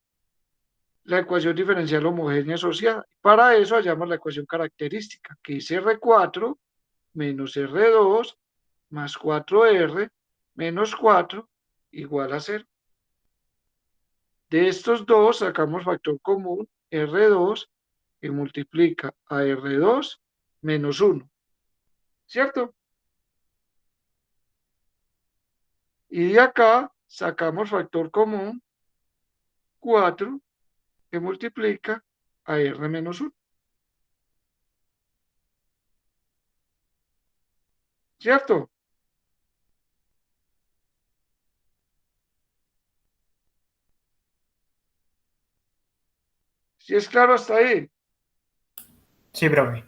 la ecuación diferencial homogénea asociada. Para eso hallamos la ecuación característica, que es R4 menos R2 más 4R menos 4 igual a 0. De estos dos sacamos factor común R2 que multiplica a R2 menos 1. ¿Cierto? Y de acá sacamos factor común 4 que multiplica a R menos 1. ¿Cierto? ¿Sí es claro hasta ahí? Sí, profe.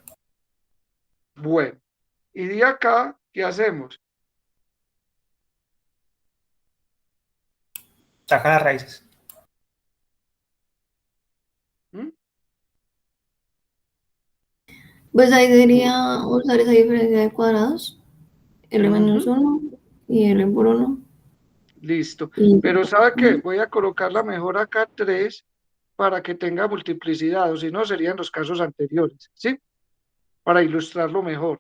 Bueno. Y de acá, ¿qué hacemos? Saca las raíces. ¿Mm? Pues ahí sería usar esa diferencia de cuadrados, R menos Ujú. 1 y R por 1. Listo. Y, Pero ¿sabe qué? Voy a colocarla mejor acá 3 para que tenga multiplicidad, o si no, serían los casos anteriores, ¿sí? Para ilustrarlo mejor.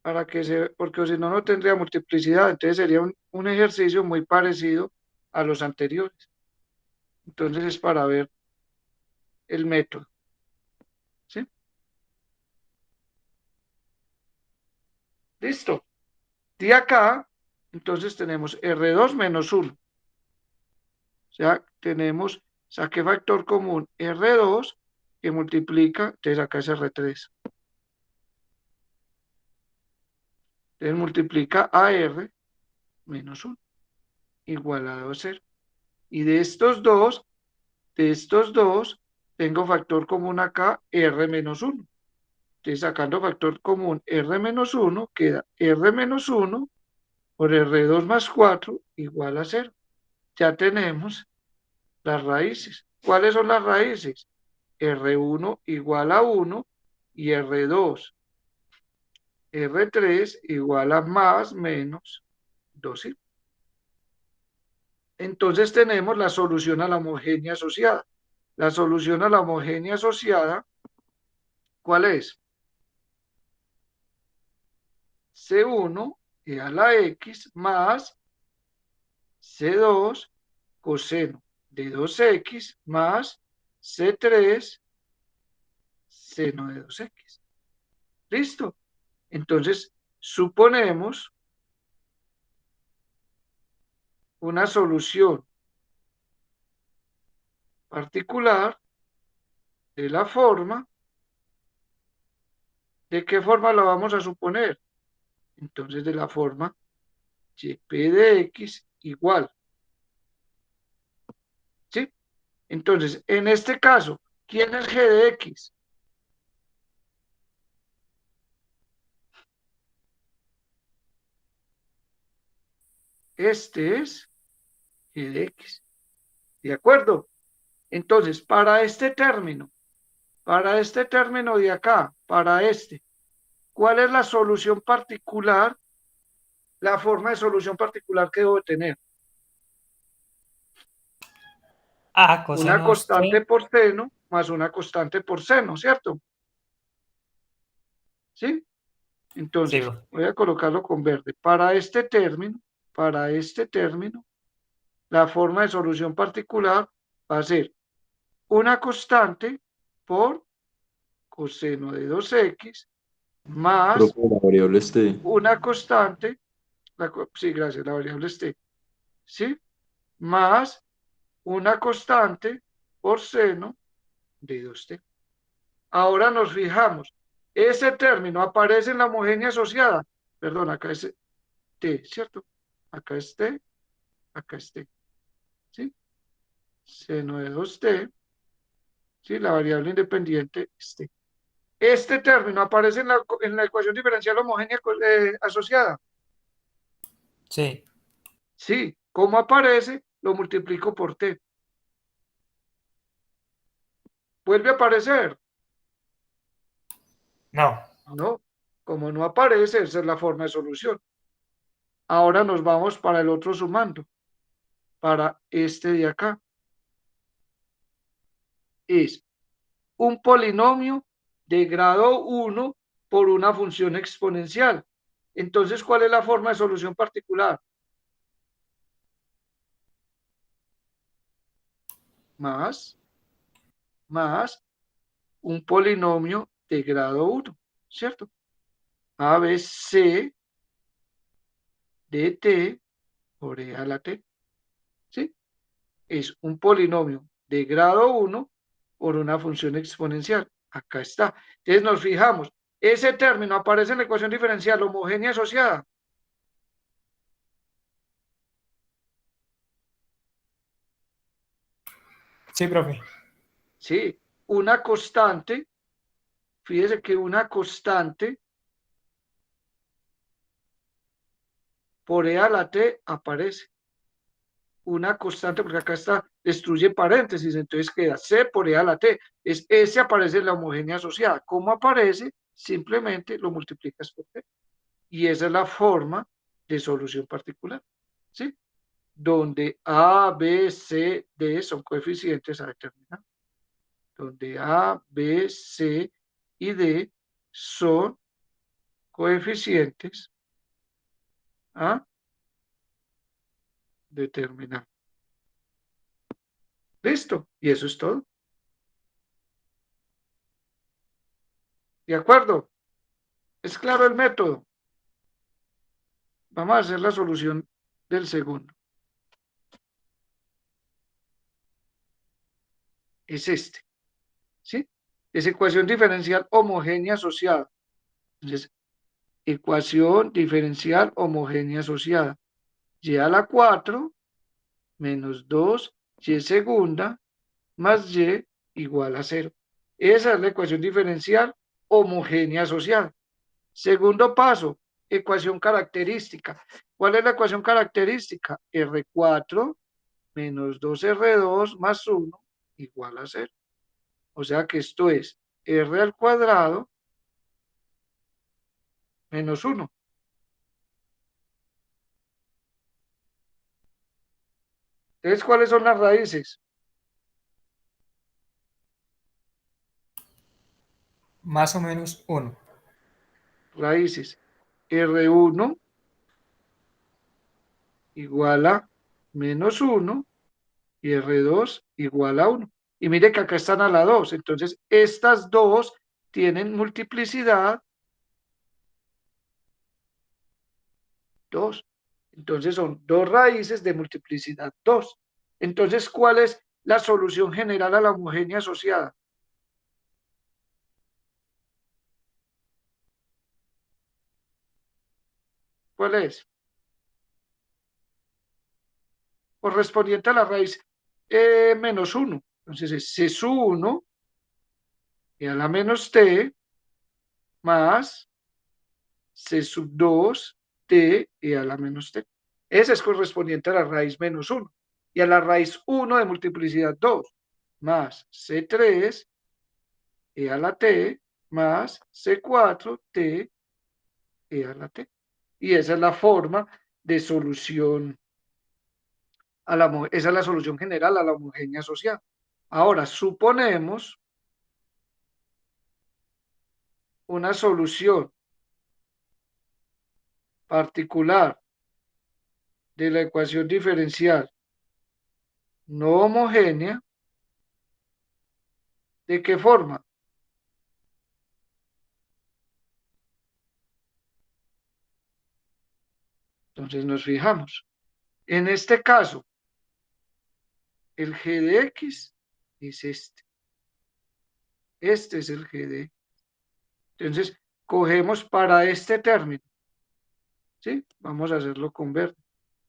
Porque si no, no tendría multiplicidad, entonces sería un ejercicio muy parecido a los anteriores. Entonces es para ver el método, ¿sí? Listo. De acá, entonces tenemos R2 menos 1. O sea, saqué factor común R2 que multiplica, entonces acá es R3. Entonces multiplica a R menos 1 igualado a 0. Y de estos dos, tengo factor común acá R menos 1. Entonces sacando factor común R menos 1 queda R menos 1 por R2 más 4 igual a 0. Ya tenemos las raíces. ¿Cuáles son las raíces? R1 igual a 1 y R2, R3 igual a más menos 2. ¿Sí? Entonces tenemos la solución a la homogénea asociada. La solución a la homogénea asociada, ¿cuál es? C1 e a la X más C2 coseno de 2X más C3 seno de 2X. ¿Listo? Entonces, suponemos una solución particular de la forma. ¿De qué forma la vamos a suponer? Entonces, de la forma yp de x igual. ¿Sí? Entonces, en este caso, ¿quién es g de x? Este es g de x. ¿De acuerdo? Entonces, para este término de acá, para este, ¿cuál es la solución particular, la forma de solución particular que debo tener? A Una coseno constante C. por seno más una constante por seno, ¿cierto? ¿Sí? Sí, Entonces, profe. voy a colocarlo con verde. Para este término, la forma de solución particular va a ser una constante por coseno de 2x más Profe, la variable es t. una constante, sí, gracias, la variable es t, ¿sí? Más una constante por seno de 2t. Ahora nos fijamos, ese término aparece en la homogénea asociada, perdón, acá es t, ¿cierto? Acá es t, acá es t, ¿sí? Seno de 2t, ¿sí? La variable independiente es t. Este término aparece en la ecuación diferencial homogénea asociada. Sí. Sí, ¿cómo aparece? Lo multiplico por t. ¿Vuelve a aparecer? No. No, como no aparece, esa es la forma de solución. Ahora nos vamos para el otro sumando, para este de acá. Es un polinomio de grado 1 por una función exponencial. Entonces, ¿cuál es la forma de solución particular? Más un polinomio de grado 1, ¿cierto? A, B, C de t por e a la t, ¿sí? Es un polinomio de grado 1 por una función exponencial. Acá está. Entonces nos fijamos, ese término aparece en la ecuación diferencial homogénea asociada. Sí, profe. Sí, una constante, fíjese que una constante por e a la t aparece. Una constante, porque acá está, destruye paréntesis, entonces queda c por e a la t. Ese aparece en la homogénea asociada. ¿Cómo aparece? Simplemente lo multiplicas por t. Y esa es la forma de solución particular, ¿sí? Donde A, B, C, D son coeficientes a determinar. Donde A, B, C y D son coeficientes a determinar. Listo. Y eso es todo. ¿De acuerdo? ¿Es claro el método? Vamos a hacer la solución del segundo. Es este, ¿sí? Es ecuación diferencial homogénea asociada. Entonces, ecuación diferencial homogénea asociada. Y a la 4 menos 2y segunda más y igual a 0. Esa es la ecuación diferencial homogénea asociada. Segundo paso, ecuación característica. ¿Cuál es la ecuación característica? R4 menos 2R2 más 1 igual a 0. O sea que esto es R al cuadrado menos 1. Entonces, ¿cuáles son las raíces? Más o menos 1. Raíces. R1 igual a menos 1 y R2 igual a 1. Y mire que acá están a la 2. Entonces, estas dos tienen multiplicidad 2. Entonces, son dos raíces de multiplicidad 2. Entonces, ¿cuál es la solución general a la homogénea asociada? ¿Cuál es? Correspondiente a la raíz menos 1. Entonces, es C sub 1 y a la menos T más C sub 2 T y a la menos T. Ese es correspondiente a la raíz menos 1. Y a la raíz 1 de multiplicidad 2 más C3 y a la T más C4 T y a la T. Y esa es la forma de solución esa es la solución general a la homogénea asociada. Ahora, suponemos una solución particular de la ecuación diferencial no homogénea ¿De qué forma? Entonces nos fijamos. En este caso, el g de x es este. Este es el g de. Entonces, cogemos para este término. ¿Sí? Vamos a hacerlo con verde.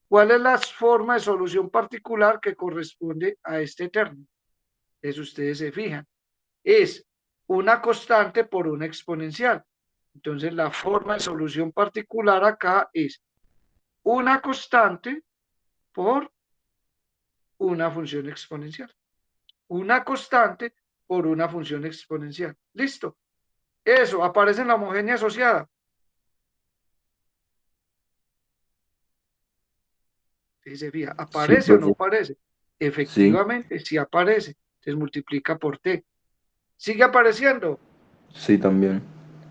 ¿Cuál es la forma de solución particular que corresponde a este término? Eso ustedes se fijan. Es una constante por una exponencial. Entonces, la forma de solución particular acá es una constante por una función exponencial. Una constante por una función exponencial. ¿Listo? Eso aparece en la homogénea asociada. Y se fija, Sí, ¿aparece o no profe. aparece? Sí, Efectivamente, sí aparece. Se multiplica por t. ¿Sigue apareciendo? sí, también.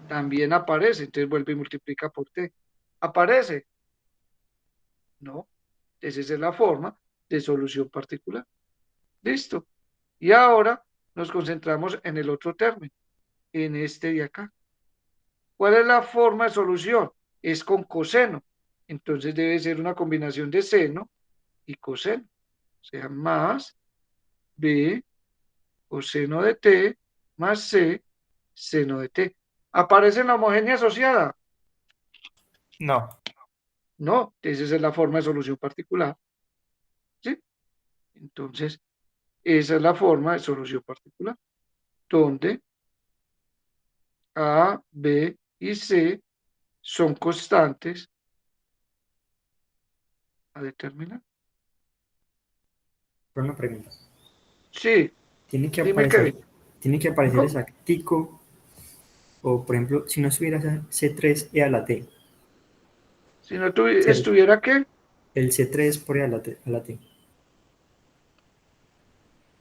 También aparece. Entonces vuelve y multiplica por t. ¿Aparece? No. Entonces esa es la forma de solución particular. Listo. Y ahora nos concentramos en el otro término, en este de acá. ¿Cuál es la forma de solución? Es con coseno. Entonces debe ser una combinación de seno y coseno. O sea, más b coseno de t más c seno de t. ¿Aparece en la homogénea asociada? No. No. Esa es la forma de solución particular. ¿Sí? Entonces, esa es la forma de solución particular, donde A, B y C son constantes a determinar. Pero una pregunta. Sí, Tiene que dime aparecer, Kevin. tiene que aparecer ¿Cómo? exactico, o por ejemplo, si no estuviera C3 E a la T, Si no ¿cierto? estuviera qué, El C3 por E a la T.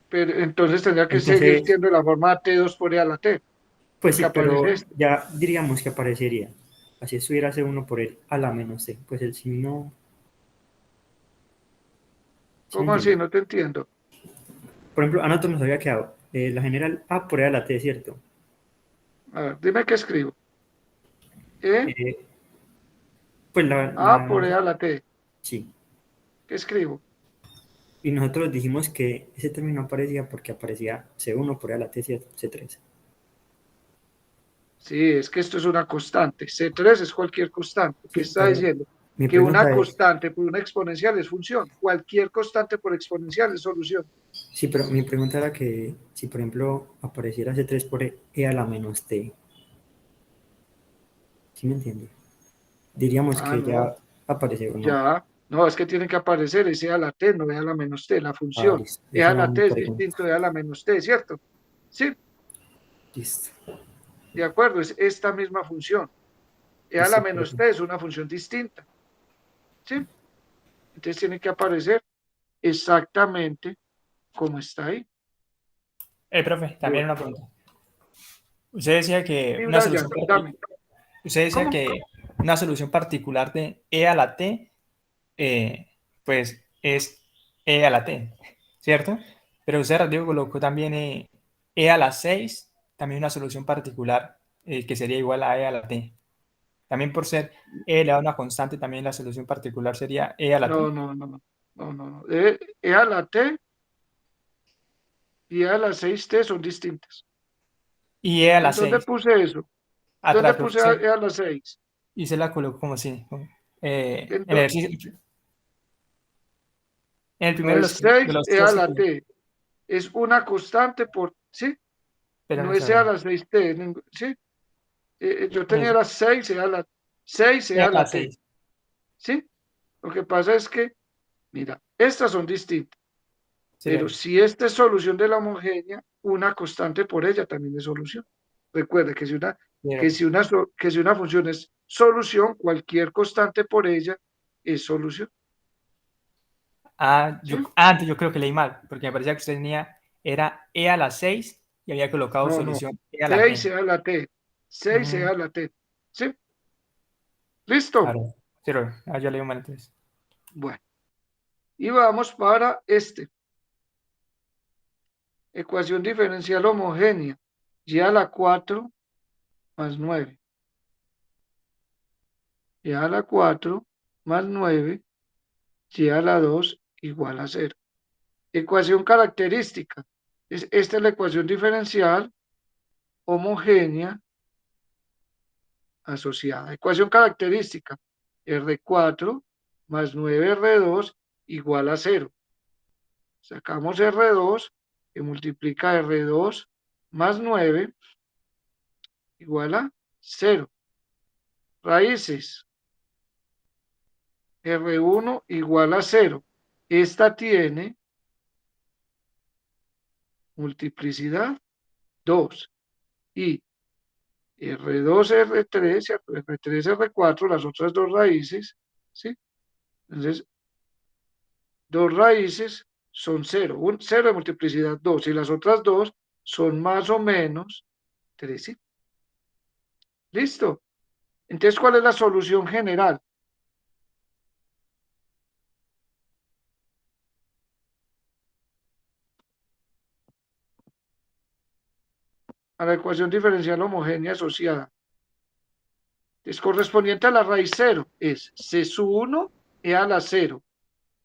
pero entonces tendría que seguir Entonces, siendo la forma T2 por E a la T, pues porque sí, pero aparece esto. ya diríamos que aparecería. Así estuviera C1 por el a la menos T. Pues el signo, ¿sí me ¿Cómo así? entiende? No te entiendo. Por ejemplo, a nosotros nos había quedado la general A por E a la T, ¿cierto? A ver, dime qué escribo. E, Eh, pues A por E a la T. sí. ¿Qué escribo? Y nosotros dijimos que ese término aparecía porque aparecía C1 por E a la T, ¿cierto? C3. Sí, es que esto es una constante. C3 es cualquier constante. ¿Qué Sí, está pero diciendo? mi Que una pregunta es, constante por una exponencial es función. Cualquier constante por exponencial es solución. sí, pero mi pregunta era que si, por ejemplo, apareciera C3 por E a la menos T, ¿sí me entiende? Diríamos Ah, que no, ya aparece o no. ya. No, es que tiene que aparecer ese a la T, no E a la menos T, la Ah, función. listo. E Esa a era la mi T es pregunta. distinto de E a la menos T, ¿cierto? Sí, Listo. de acuerdo, es esta misma función. E a la Listo, menos profe. T es una función distinta. ¿Sí? Entonces tiene que aparecer exactamente como está ahí. Profe, también Bueno, una pregunta. Usted decía que sí, una Brian, solución dame. usted decía ¿Cómo? que una solución particular de e a la t, pues es e a la t, ¿cierto? Pero usted Rodrigo colocó también e a la 6, también una solución particular que sería igual a e a la t. También por ser e elevado a una constante, también la solución particular sería e a la No, t. no, no, no. No, no, no. E a la T y E a la 6T son distintas. Y e a la ¿En dónde 6, puse eso? ¿Dónde atrás, puse profesor, E a la 6? y se la colocó como así. En En el ejercicio, en el No primero de es de 6 los E a tres que la colocó, T. Es una constante por, ¿sí? pero No me es E a sabe. la 6T, ¿sí? Yo tenía Eso, las 6 E a la 6 e E a a la la T, 6. ¿sí? Lo que pasa es que, mira, estas son distintas, pero Sería, si esta es solución de la homogénea, una constante por ella también es solución. Recuerde que pero, que si una función es solución, cualquier constante por ella es solución, ¿sí? antes yo creo que leí mal, porque me parecía que usted tenía, era e a la 6 y había colocado No, no. solución e a la 6 t. E a la T, 6 E Mm, a la T, ¿sí? ¿Listo? claro, pero yo leí mal entonces. Bueno, y vamos para este. Ecuación diferencial homogénea. Y a la 4 más 9. Y a la 4 más 9. Y a la 2 igual a 0. Ecuación característica. Esta es la ecuación diferencial homogénea asociada. Ecuación característica. R4 más 9R2 igual a 0. Sacamos R2 que multiplica R2 más 9 igual a 0. Raíces. R1 igual a 0. Esta tiene multiplicidad 2. Y R2, R3, R3, R4, las otras dos raíces, ¿sí? Entonces, dos raíces son 0. 0 de multiplicidad 2. Y las otras dos son más o menos 3. ¿Sí? ¿Listo? Entonces, ¿cuál es la solución general? A la ecuación diferencial homogénea asociada. Es correspondiente a la raíz 0. Es C sub 1 e a la 0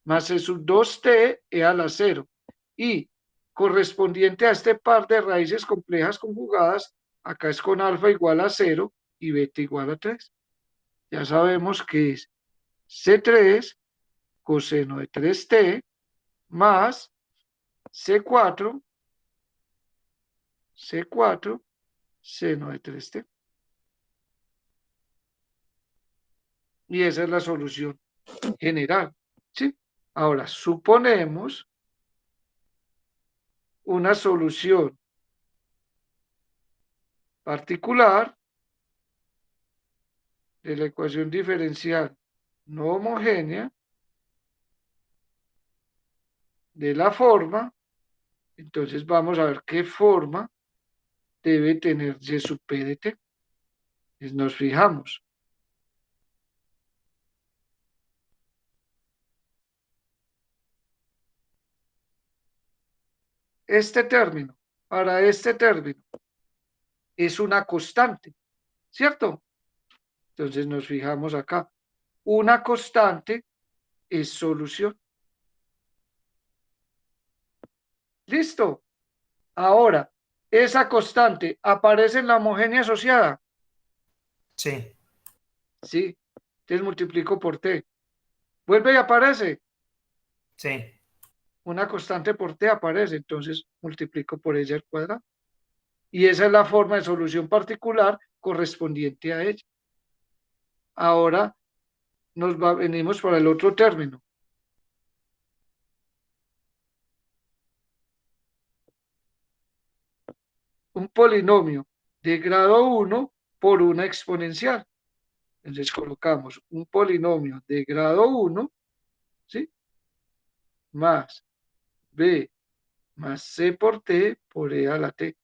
más C sub 2t e a la 0. Y correspondiente a este par de raíces complejas conjugadas, acá es con alfa igual a 0 y beta igual a 3. Ya sabemos que es C3 coseno de 3t más C4 seno de 3t. Y esa es la solución general, ¿sí? Ahora, suponemos una solución particular de la ecuación diferencial no homogénea de la forma, entonces vamos a ver qué forma debe tener Y sub P de T. Entonces nos fijamos. Este término, para este término, es una constante, ¿cierto? Entonces nos fijamos acá. Una constante es solución. ¿Listo? Ahora, esa constante aparece en la homogénea asociada. Sí. Sí. Entonces multiplico por T. Vuelve y aparece. Sí. Una constante por T aparece. Entonces multiplico por ella al cuadrado. Y esa es la forma de solución particular correspondiente a ella. Ahora venimos para el otro término. Un polinomio de grado 1 por una exponencial. Entonces colocamos un polinomio de grado 1, ¿sí? Más B más C por T por E a la T.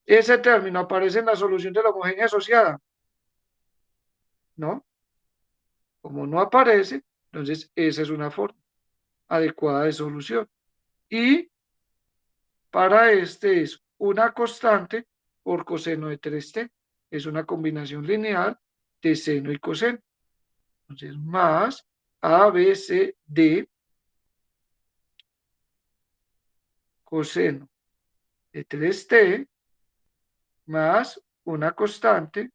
Ese término aparece en la solución de la homogénea asociada. ¿No? Como no aparece, entonces esa es una forma adecuada de solución. Y para este es una constante por coseno de 3t. Es una combinación lineal de seno y coseno. Entonces, más A, B, C, D coseno de 3t más una constante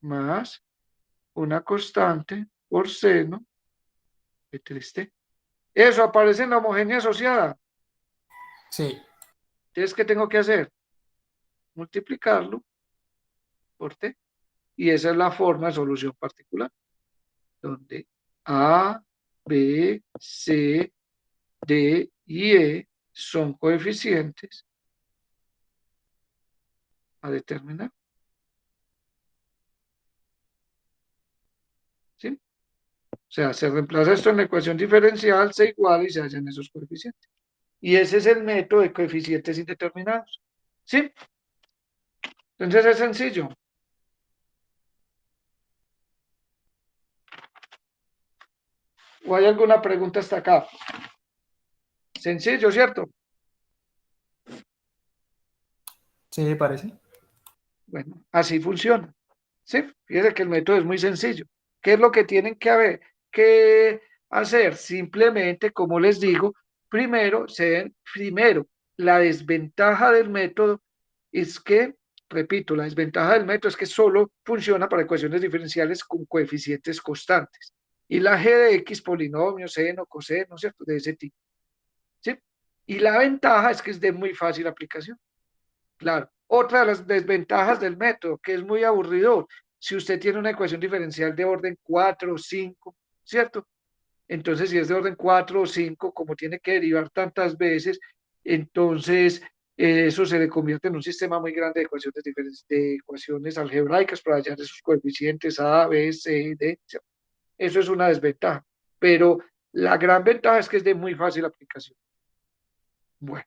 más una constante por seno de 3t. Eso aparece en la homogénea asociada. Sí. Entonces, ¿qué tengo que hacer? Multiplicarlo por t. Y esa es la forma de solución particular, donde A, B, C, D y E son coeficientes a determinar. ¿Sí? O sea, se reemplaza esto en la ecuación diferencial, se iguala y se hallan esos coeficientes. Y ese es el método de coeficientes indeterminados. ¿Sí? Entonces es sencillo. ¿O hay alguna pregunta hasta acá? Sencillo, ¿cierto? Sí, me parece. Bueno, así funciona. ¿Sí? Fíjense que el método es muy sencillo. ¿Qué es lo que tienen que hacer? Simplemente, como les digo, primero, la desventaja del método es que, repito, la desventaja del método es que solo funciona para ecuaciones diferenciales con coeficientes constantes. Y la g de x, polinomio, seno, coseno, ¿cierto? De ese tipo. ¿Sí? Y la ventaja es que es de muy fácil aplicación. Claro. Otra de las desventajas del método, que es muy aburrido, si usted tiene una ecuación diferencial de orden 4 o 5, ¿cierto? Entonces, si es de orden 4 o 5, como tiene que derivar tantas veces, entonces eso se le convierte en un sistema muy grande de ecuaciones diferentes, de ecuaciones algebraicas para hallar esos coeficientes A, B, C, D. ¿Cierto? Eso es una desventaja. Pero la gran ventaja es que es de muy fácil aplicación. Bueno.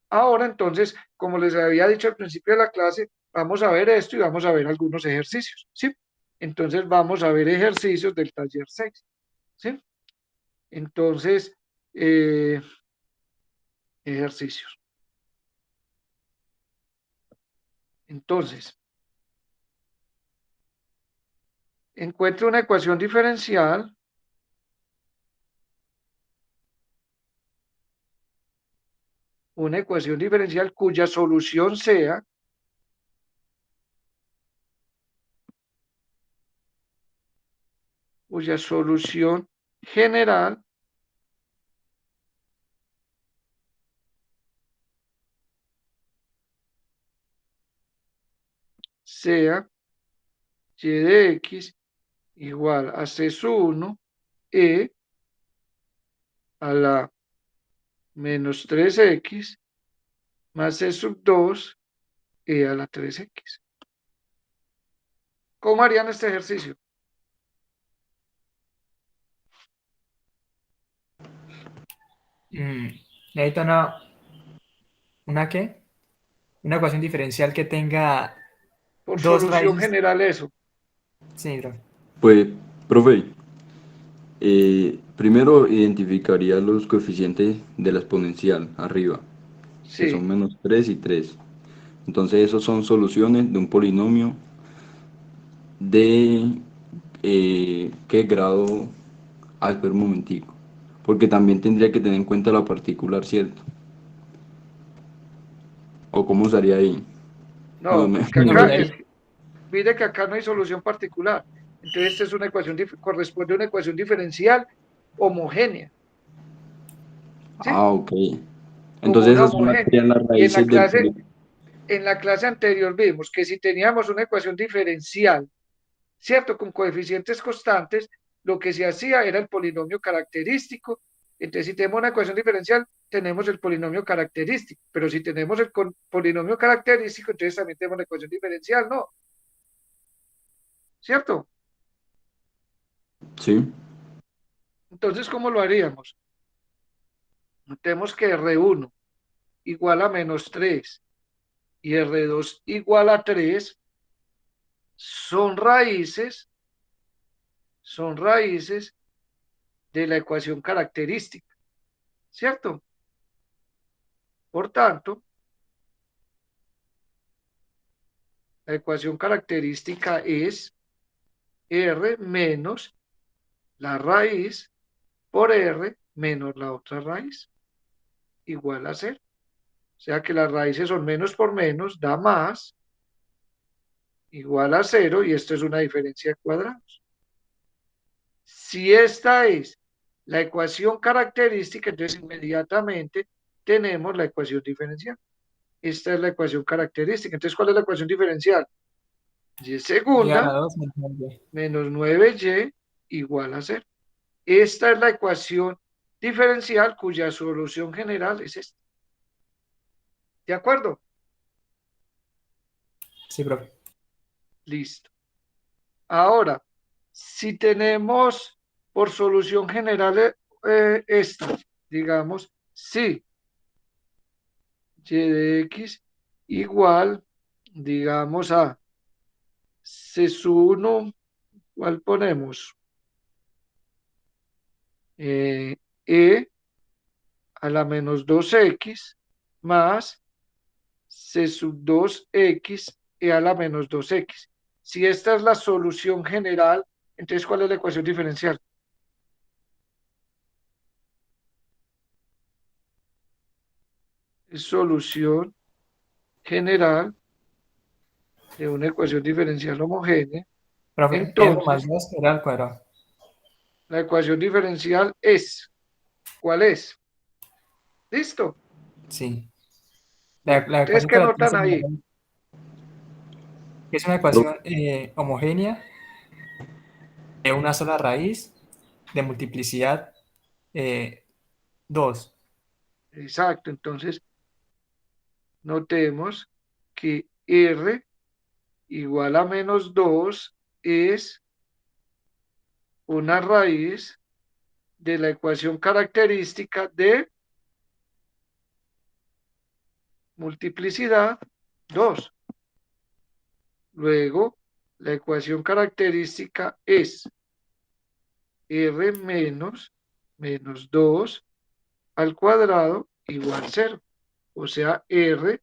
Ahora entonces, como les había dicho al principio de la clase, vamos a ver esto y vamos a ver algunos ejercicios, ¿sí? Entonces vamos a ver ejercicios del taller 6, ¿sí? Entonces, eh, ejercicios. Entonces, encuentre una ecuación diferencial cuya solución general sea y de x igual a c sub 1 e a la menos 3x más c sub 2 e a la 3x. ¿Cómo harían este ejercicio? Mm, necesito ¿una qué? Una ecuación diferencial que tenga Por dos solución raíces. general eso. Sí, bro. Pues, profe, primero identificaría los coeficientes de la exponencial arriba, que son Sí, menos 3 y 3. Entonces, esos son soluciones de un polinomio de ¿qué grado? Ah, espera un momentico. Porque también tendría que tener en cuenta la particular, ¿cierto? ¿O cómo usaría ahí? No, no, porque No, acá mira es, ahí. mire que acá no hay solución particular. Entonces, esta es una ecuación, corresponde a una ecuación diferencial homogénea, ¿sí? Ah, ok. Como Entonces una esas son las, homogénea. serían las Y raíces del en la clase anterior vimos que si teníamos una ecuación diferencial, ¿cierto? Con coeficientes constantes, lo que se hacía era el polinomio característico. Entonces, si tenemos una ecuación diferencial, tenemos el polinomio característico, pero si tenemos el polinomio característico, entonces también tenemos la ecuación diferencial, ¿no? ¿Cierto? Sí. Entonces, ¿cómo lo haríamos? Tenemos que R1 igual a menos 3 y R2 igual a 3 son raíces de la ecuación característica, ¿cierto? Por tanto, la ecuación característica es R menos la raíz por R menos la otra raíz, igual a cero. O sea que las raíces son menos por menos, da más, igual a cero, y esto es una diferencia de cuadrados. Si esta es la ecuación característica, entonces inmediatamente tenemos la ecuación diferencial. Esta es la ecuación característica. Entonces, ¿cuál es la ecuación diferencial? Y Y a la segunda 2 menos nueve. menos 9y igual a cero. Esta es la ecuación diferencial cuya solución general es esta. ¿De acuerdo? Sí, profe. Listo. Ahora, si tenemos por solución general esta, digamos, sí, y de x igual, digamos, a c sub 1, ¿cuál ponemos? E a la menos 2x más c sub 2x e a la menos 2x. Si esta es la solución general, entonces ¿cuál es la ecuación diferencial? Es solución general de una ecuación diferencial homogénea. Profe, r Entonces, más 2 era al cuadrado. la ecuación diferencial es, ¿cuál es? ¿Listo? Sí. Bueno, La entonces, ecuación ¿qué que la notan ahí? es una ecuación homogénea de una sola raíz de multiplicidad 2. Exacto, entonces notemos que R igual a menos 2 es una raíz de la ecuación característica de multiplicidad 2. Luego, la ecuación característica es R menos 2 al cuadrado igual 0. O sea, R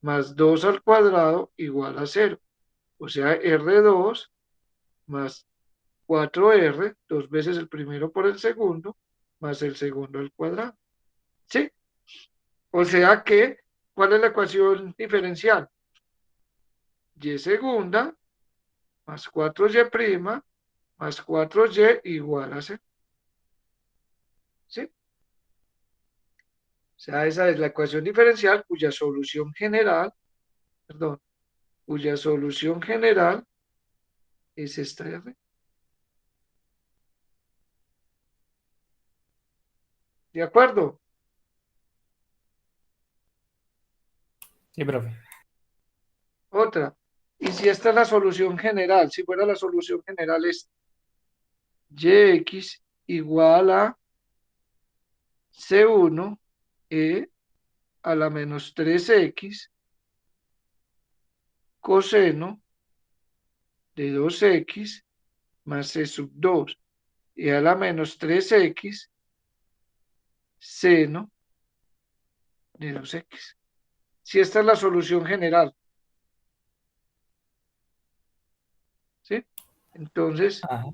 más 2 al cuadrado igual a 0. O sea, R2 más 4R, dos veces el primero por el segundo, más el segundo al cuadrado. ¿Sí? O sea que, ¿cuál es la ecuación diferencial? Y segunda más 4y' más 4y igual a 0. ¿Sí? O sea, esa es la ecuación diferencial cuya solución general, perdón, cuya solución general es esta R. ¿De acuerdo? Sí, profe. Otra. Y si esta es la solución general, si fuera la solución general es yx igual a c1 a la menos 3x coseno de 2x más c sub 2 a la menos 3x seno de 2x. Si esta es la solución general, ¿sí? Entonces, Ajá.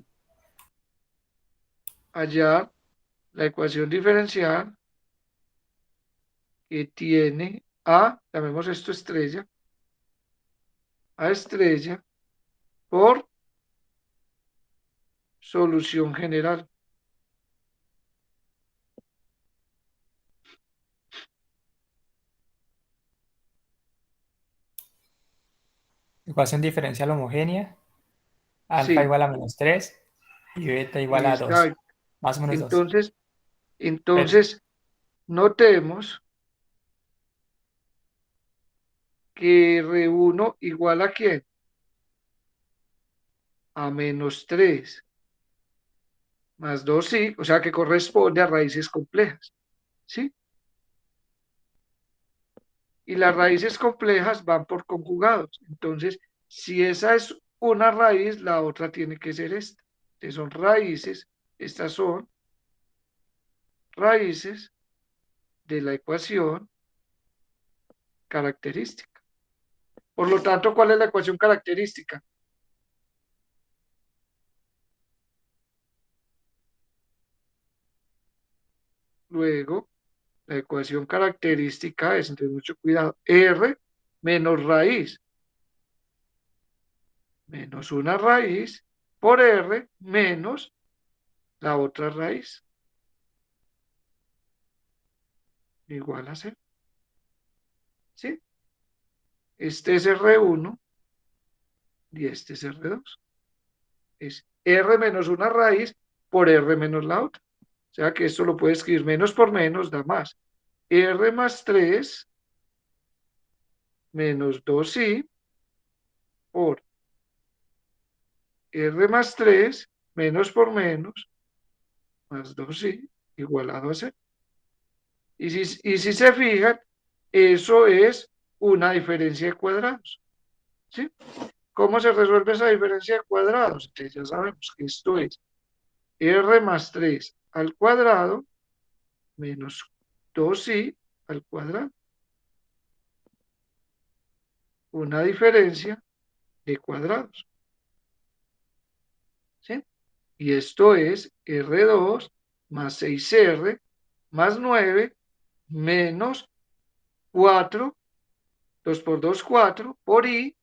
hallar la ecuación diferencial que tiene a, llamemos esto estrella, a estrella por solución general. Ecuación diferencial homogénea. Alfa Sí, igual a menos 3 y beta igual a 2. exacto. Más o menos 2. Entonces, Perfecto. entonces, notemos que R1 igual a ¿quién? A menos 3 más 2, sí, o sea que corresponde a raíces complejas, ¿sí? Y las raíces complejas van por conjugados. Entonces, si esa es una raíz, la otra tiene que ser esta. Entonces son raíces, estas son raíces de la ecuación característica. Por lo tanto, ¿cuál es la ecuación característica? Luego, la ecuación característica es, entonces mucho cuidado, R menos raíz, menos una raíz, por R menos la otra raíz, igual a 0. ¿Sí? Este es R1 y este es R2. Es R menos una raíz por R menos la otra. O sea que esto lo puede escribir menos por menos, da más. R más 3 menos 2i por R más 3 menos por menos más 2i igualado a 0. Y si se fijan, eso es una diferencia de cuadrados. ¿Sí? ¿Cómo se resuelve esa diferencia de cuadrados? Entonces ya sabemos que esto es R más 3 al cuadrado menos 2i al cuadrado. Una diferencia de cuadrados. ¿Sí? Y esto es R2 más 6R más 9 menos 4, 2 por 2, 4, por i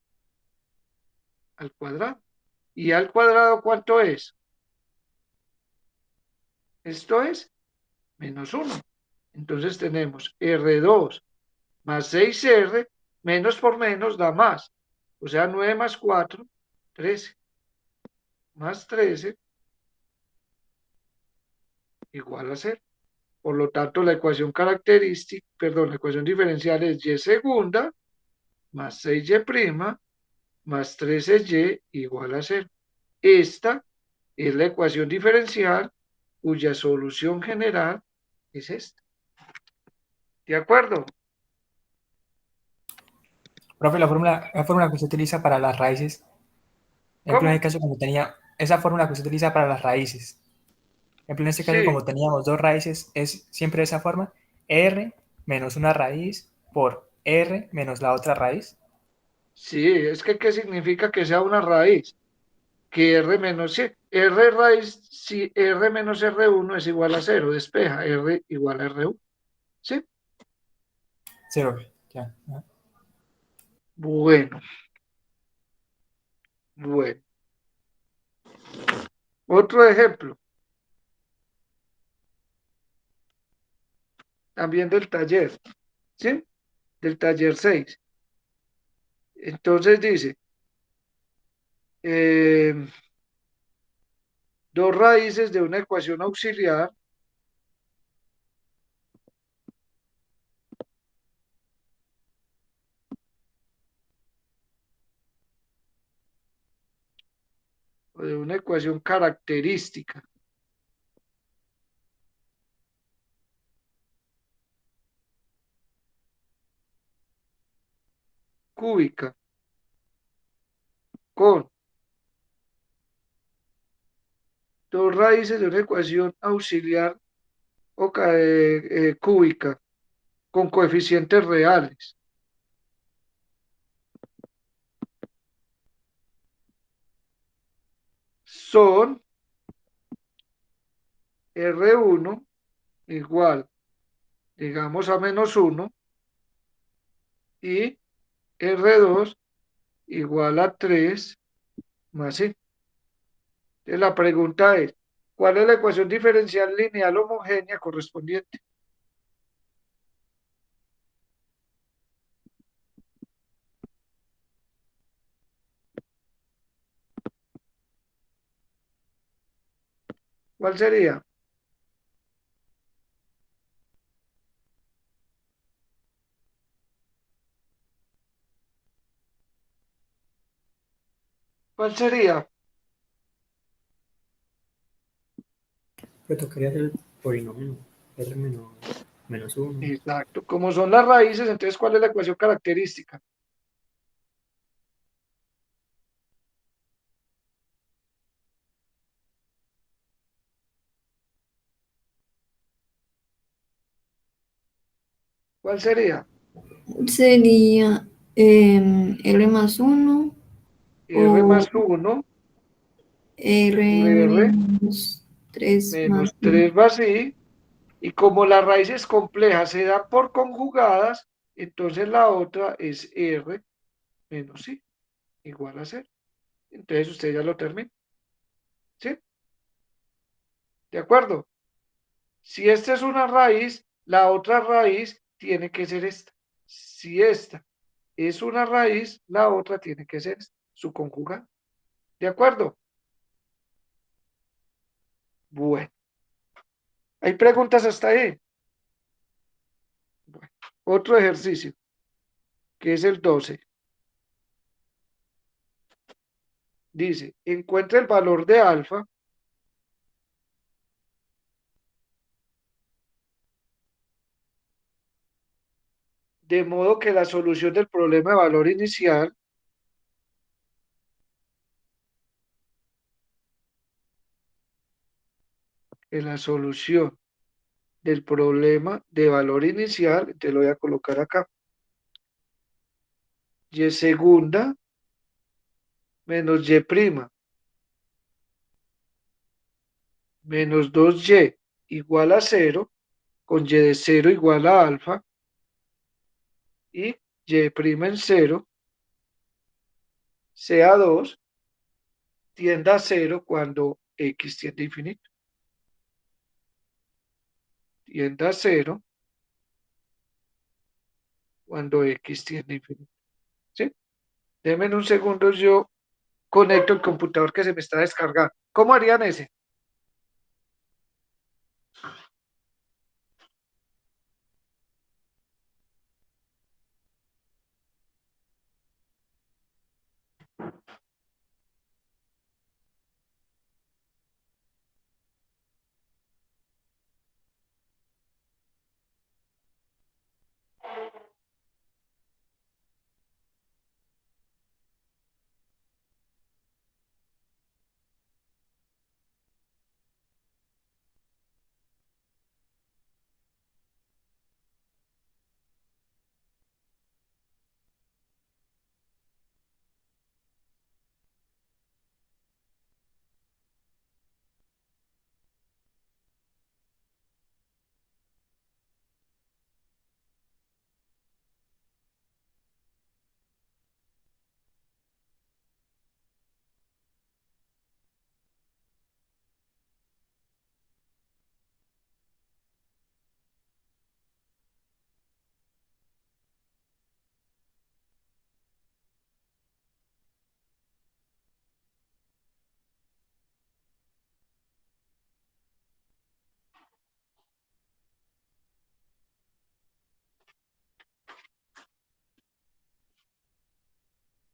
al cuadrado. ¿Y al cuadrado cuánto es? Esto es menos 1. Entonces tenemos R2 más 6R, menos por menos da más. O sea, 9 más 4, 13. Más 13 igual a 0. Por lo tanto, la ecuación característica, perdón, la ecuación diferencial es y segunda más 6y prima más 13y igual a 0. Esta es la ecuación diferencial cuya solución general es esta. ¿De acuerdo? Profe, la fórmula que se utiliza para las raíces, en ejemplo, en ¿Cómo? este caso, como tenía esa fórmula que se utiliza para las raíces, en ejemplo, en este caso, Sí, como teníamos dos raíces, es siempre esa forma, r menos una raíz por r menos la otra raíz. sí, es que ¿qué significa que sea una raíz? Que R menos, sí, R raíz, si R menos R1 es igual a 0, despeja, R igual a R1. ¿Sí? Cero, ya. Ya. Bueno, bueno. Otro ejemplo, también del taller, ¿sí? Del taller 6. Entonces dice, eh, dos raíces de una ecuación auxiliar o de una ecuación característica cúbica con dos raíces de una ecuación auxiliar o cúbica con coeficientes reales son R1 igual, digamos, a menos 1 y R2 igual a 3 más I. Entonces la pregunta es, ¿cuál es la ecuación diferencial lineal homogénea correspondiente? ¿Cuál sería? ¿Cuál sería? Pero tocaría hacer el polinomio, R menos 1. Exacto. Como son las raíces, entonces, ¿cuál es la ecuación característica? ¿Cuál sería? Sería R más 1 R o más 1 R por R menos 3 más menos 3 1. más I. Y como las raíces complejas se dan por conjugadas, entonces la otra es R menos I igual a 0. Entonces usted ya lo termina. ¿Sí? ¿De acuerdo? Si esta es una raíz, la otra raíz tiene que ser esta. Si esta es una raíz, la otra tiene que ser esta, su conjugada. ¿De acuerdo? Bueno, ¿hay preguntas hasta ahí? Bueno, otro ejercicio, que es el 12. Dice, encuentra el valor de alfa de modo que la solución del problema de valor inicial que la solución del problema de valor inicial, te lo voy a colocar acá. Y segunda menos y prima menos 2y igual a 0, con y de 0 igual a alfa, y y prima en 0 sea 2, tiende a 0 cuando x tiende a infinito. Tiende a 0 cuando x tiende a infinito. ¿Sí? Denme un segundo, yo conecto el computador que se me está descargando. ¿Cómo harían ese?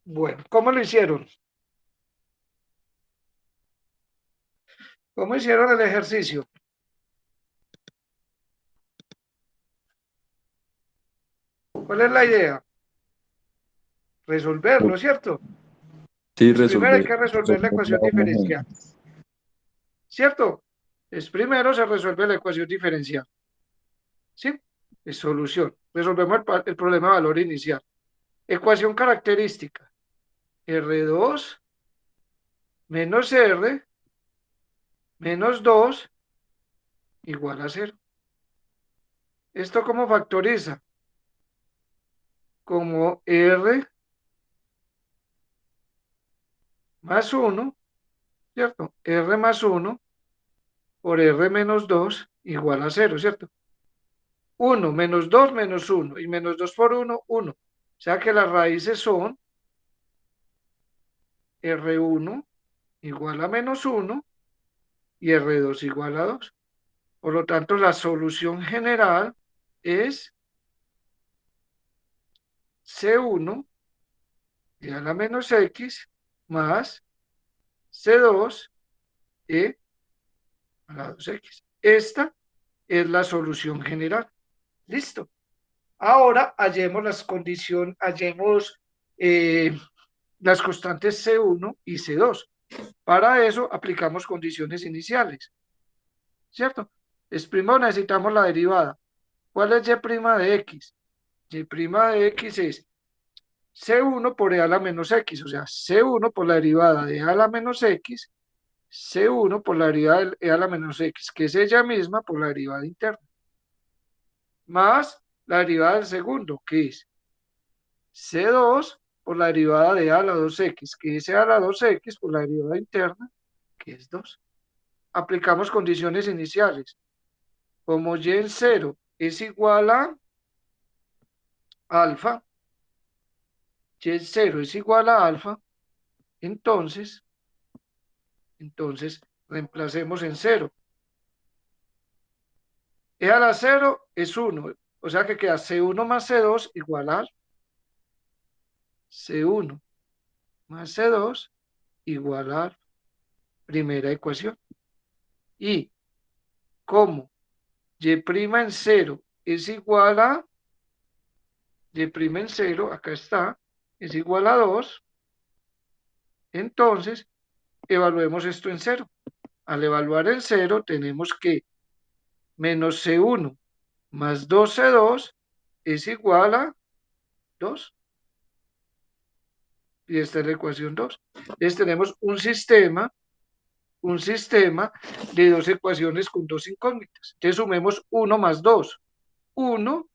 Bueno, ¿cómo lo hicieron? ¿Cómo hicieron el ejercicio? ¿Cuál es la idea? Resolverlo, ¿cierto? Sí, Pues primero hay resolver, que resolver la resolver la ecuación homogénea. diferencial, ¿cierto? Es primero se resuelve la ecuación diferencial, ¿sí? Es solución. Resolvemos el problema de valor inicial. Ecuación característica. R2 menos R menos 2 igual a 0. ¿Esto cómo factoriza? Como R más 1, ¿cierto? R más 1 por R menos 2 igual a 0, ¿cierto? 1 menos 2 menos 1 y menos 2 por 1, 1. O sea que las raíces son R1 igual a menos 1 y R2 igual a 2. Por lo tanto, la solución general es C1 y a la menos X más C2 e a la 2X. Esta es la solución general. Listo. Ahora hallemos eh, las constantes C1 y C2. Para eso aplicamos condiciones iniciales, ¿cierto? Es primero necesitamos la derivada. ¿Cuál es y' de X? Y' de X es C1 por E a la menos X, o sea, C1 por la derivada de E a la menos X, C1 por la derivada de E a la menos X, que es ella misma por la derivada interna, más la derivada del segundo, que es C2 por la derivada de A a la 2X, que es E a la 2X por la derivada interna, que es 2. Aplicamos condiciones iniciales. Como y en 0 es igual a alfa, y en 0 es igual a alfa, entonces reemplacemos en 0. E a la 0 es 1, o sea que queda C1 más C2 igual a C1 más C2 igual a primera ecuación. Y como y' en 0 es igual a y' en 0, acá está, es igual a 2, entonces evaluemos esto en 0. Al evaluar en 0 tenemos que menos C1 más 2C2 es igual a 2. Y esta es la ecuación 2. Entonces tenemos un sistema de dos ecuaciones con dos incógnitas. Entonces sumemos 1 más 2. 1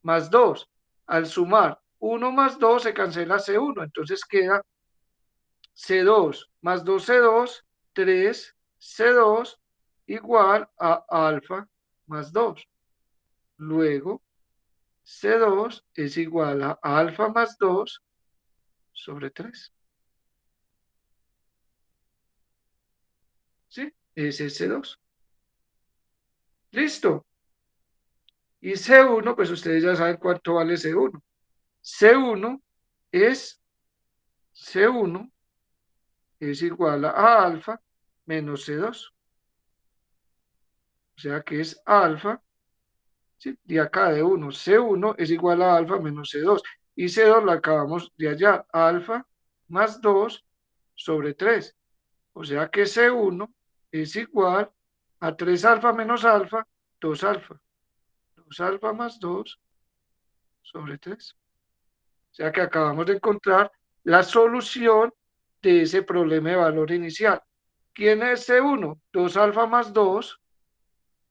más 2. Al sumar 1 más 2 se cancela C1. Entonces queda C2 más 2C2, 3C2 igual a alfa más 2. Luego, C2 es igual a alfa más 2 sobre 3. ¿Sí? Ese es C2. Listo. Y C1, pues ustedes ya saben cuánto vale C1. C1 es igual a alfa menos C2. O sea que es alfa, ¿sí? De acá de 1. C1 es igual a alfa menos C2. Y C2 lo acabamos de hallar. Alfa más 2 sobre 3. O sea que C1 es igual a 3 alfa menos alfa, 2 alfa. 2 alfa más 2 sobre 3. O sea que acabamos de encontrar la solución de ese problema de valor inicial. ¿Quién es C1? 2 alfa más 2,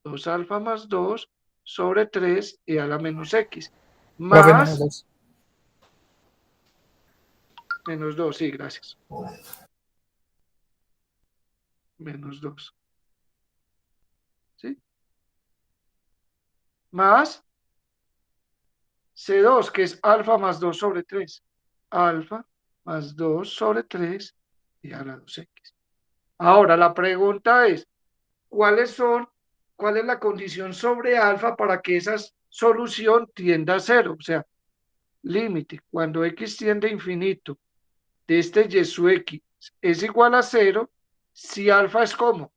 2 alfa más 2 sobre 3 y a la menos X. Profe, menos Más 2. menos 2, sí, gracias. Menos 2. ¿Sí? Más C2, que es alfa más 2 sobre 3. Alfa más 2 sobre 3 y a la 2X. Ahora, la pregunta es, ¿cuál es la condición sobre alfa para que esa solución tienda a cero? O sea, límite, cuando X tiende a infinito de este Y sub X es igual a cero, si alfa es como.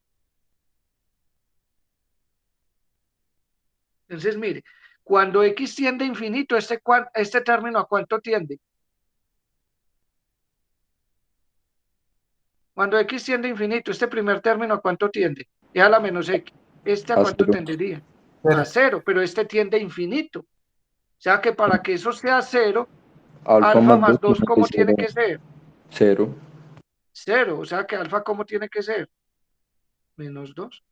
Entonces, mire, cuando X tiende a infinito, este término ¿a cuánto tiende? Cuando X tiende a infinito, este primer término ¿a cuánto tiende? Es a la menos X. ¿Este a A cuánto 0. tendería? Cero. A cero, pero este tiende a infinito. O sea que para que eso sea cero, Alfa alfa más 2 más 2, tiene que ¿cómo tiene ser que ser? 0. Cero. O sea que alfa, ¿cómo tiene que ser? Menos 2.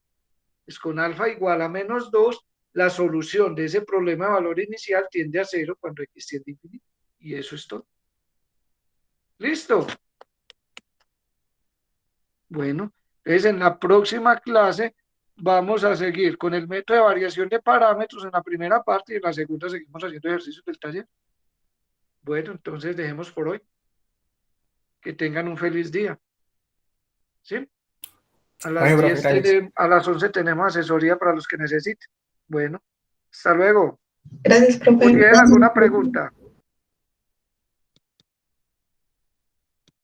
Es con alfa igual a menos 2, la solución de ese problema de valor inicial tiende a cero cuando X tiende a infinito. Y eso es todo. ¿Listo? Bueno, entonces en la próxima clase vamos a seguir con el método de variación de parámetros en la primera parte y en la segunda seguimos haciendo ejercicios del taller. Bueno, entonces dejemos por hoy. Que tengan un feliz día. ¿Sí? A las Bueno, profe, 10 gracias. a las 11 tenemos asesoría para los que necesiten. Bueno, hasta luego. Gracias, ¿O profe. tienen alguna pregunta?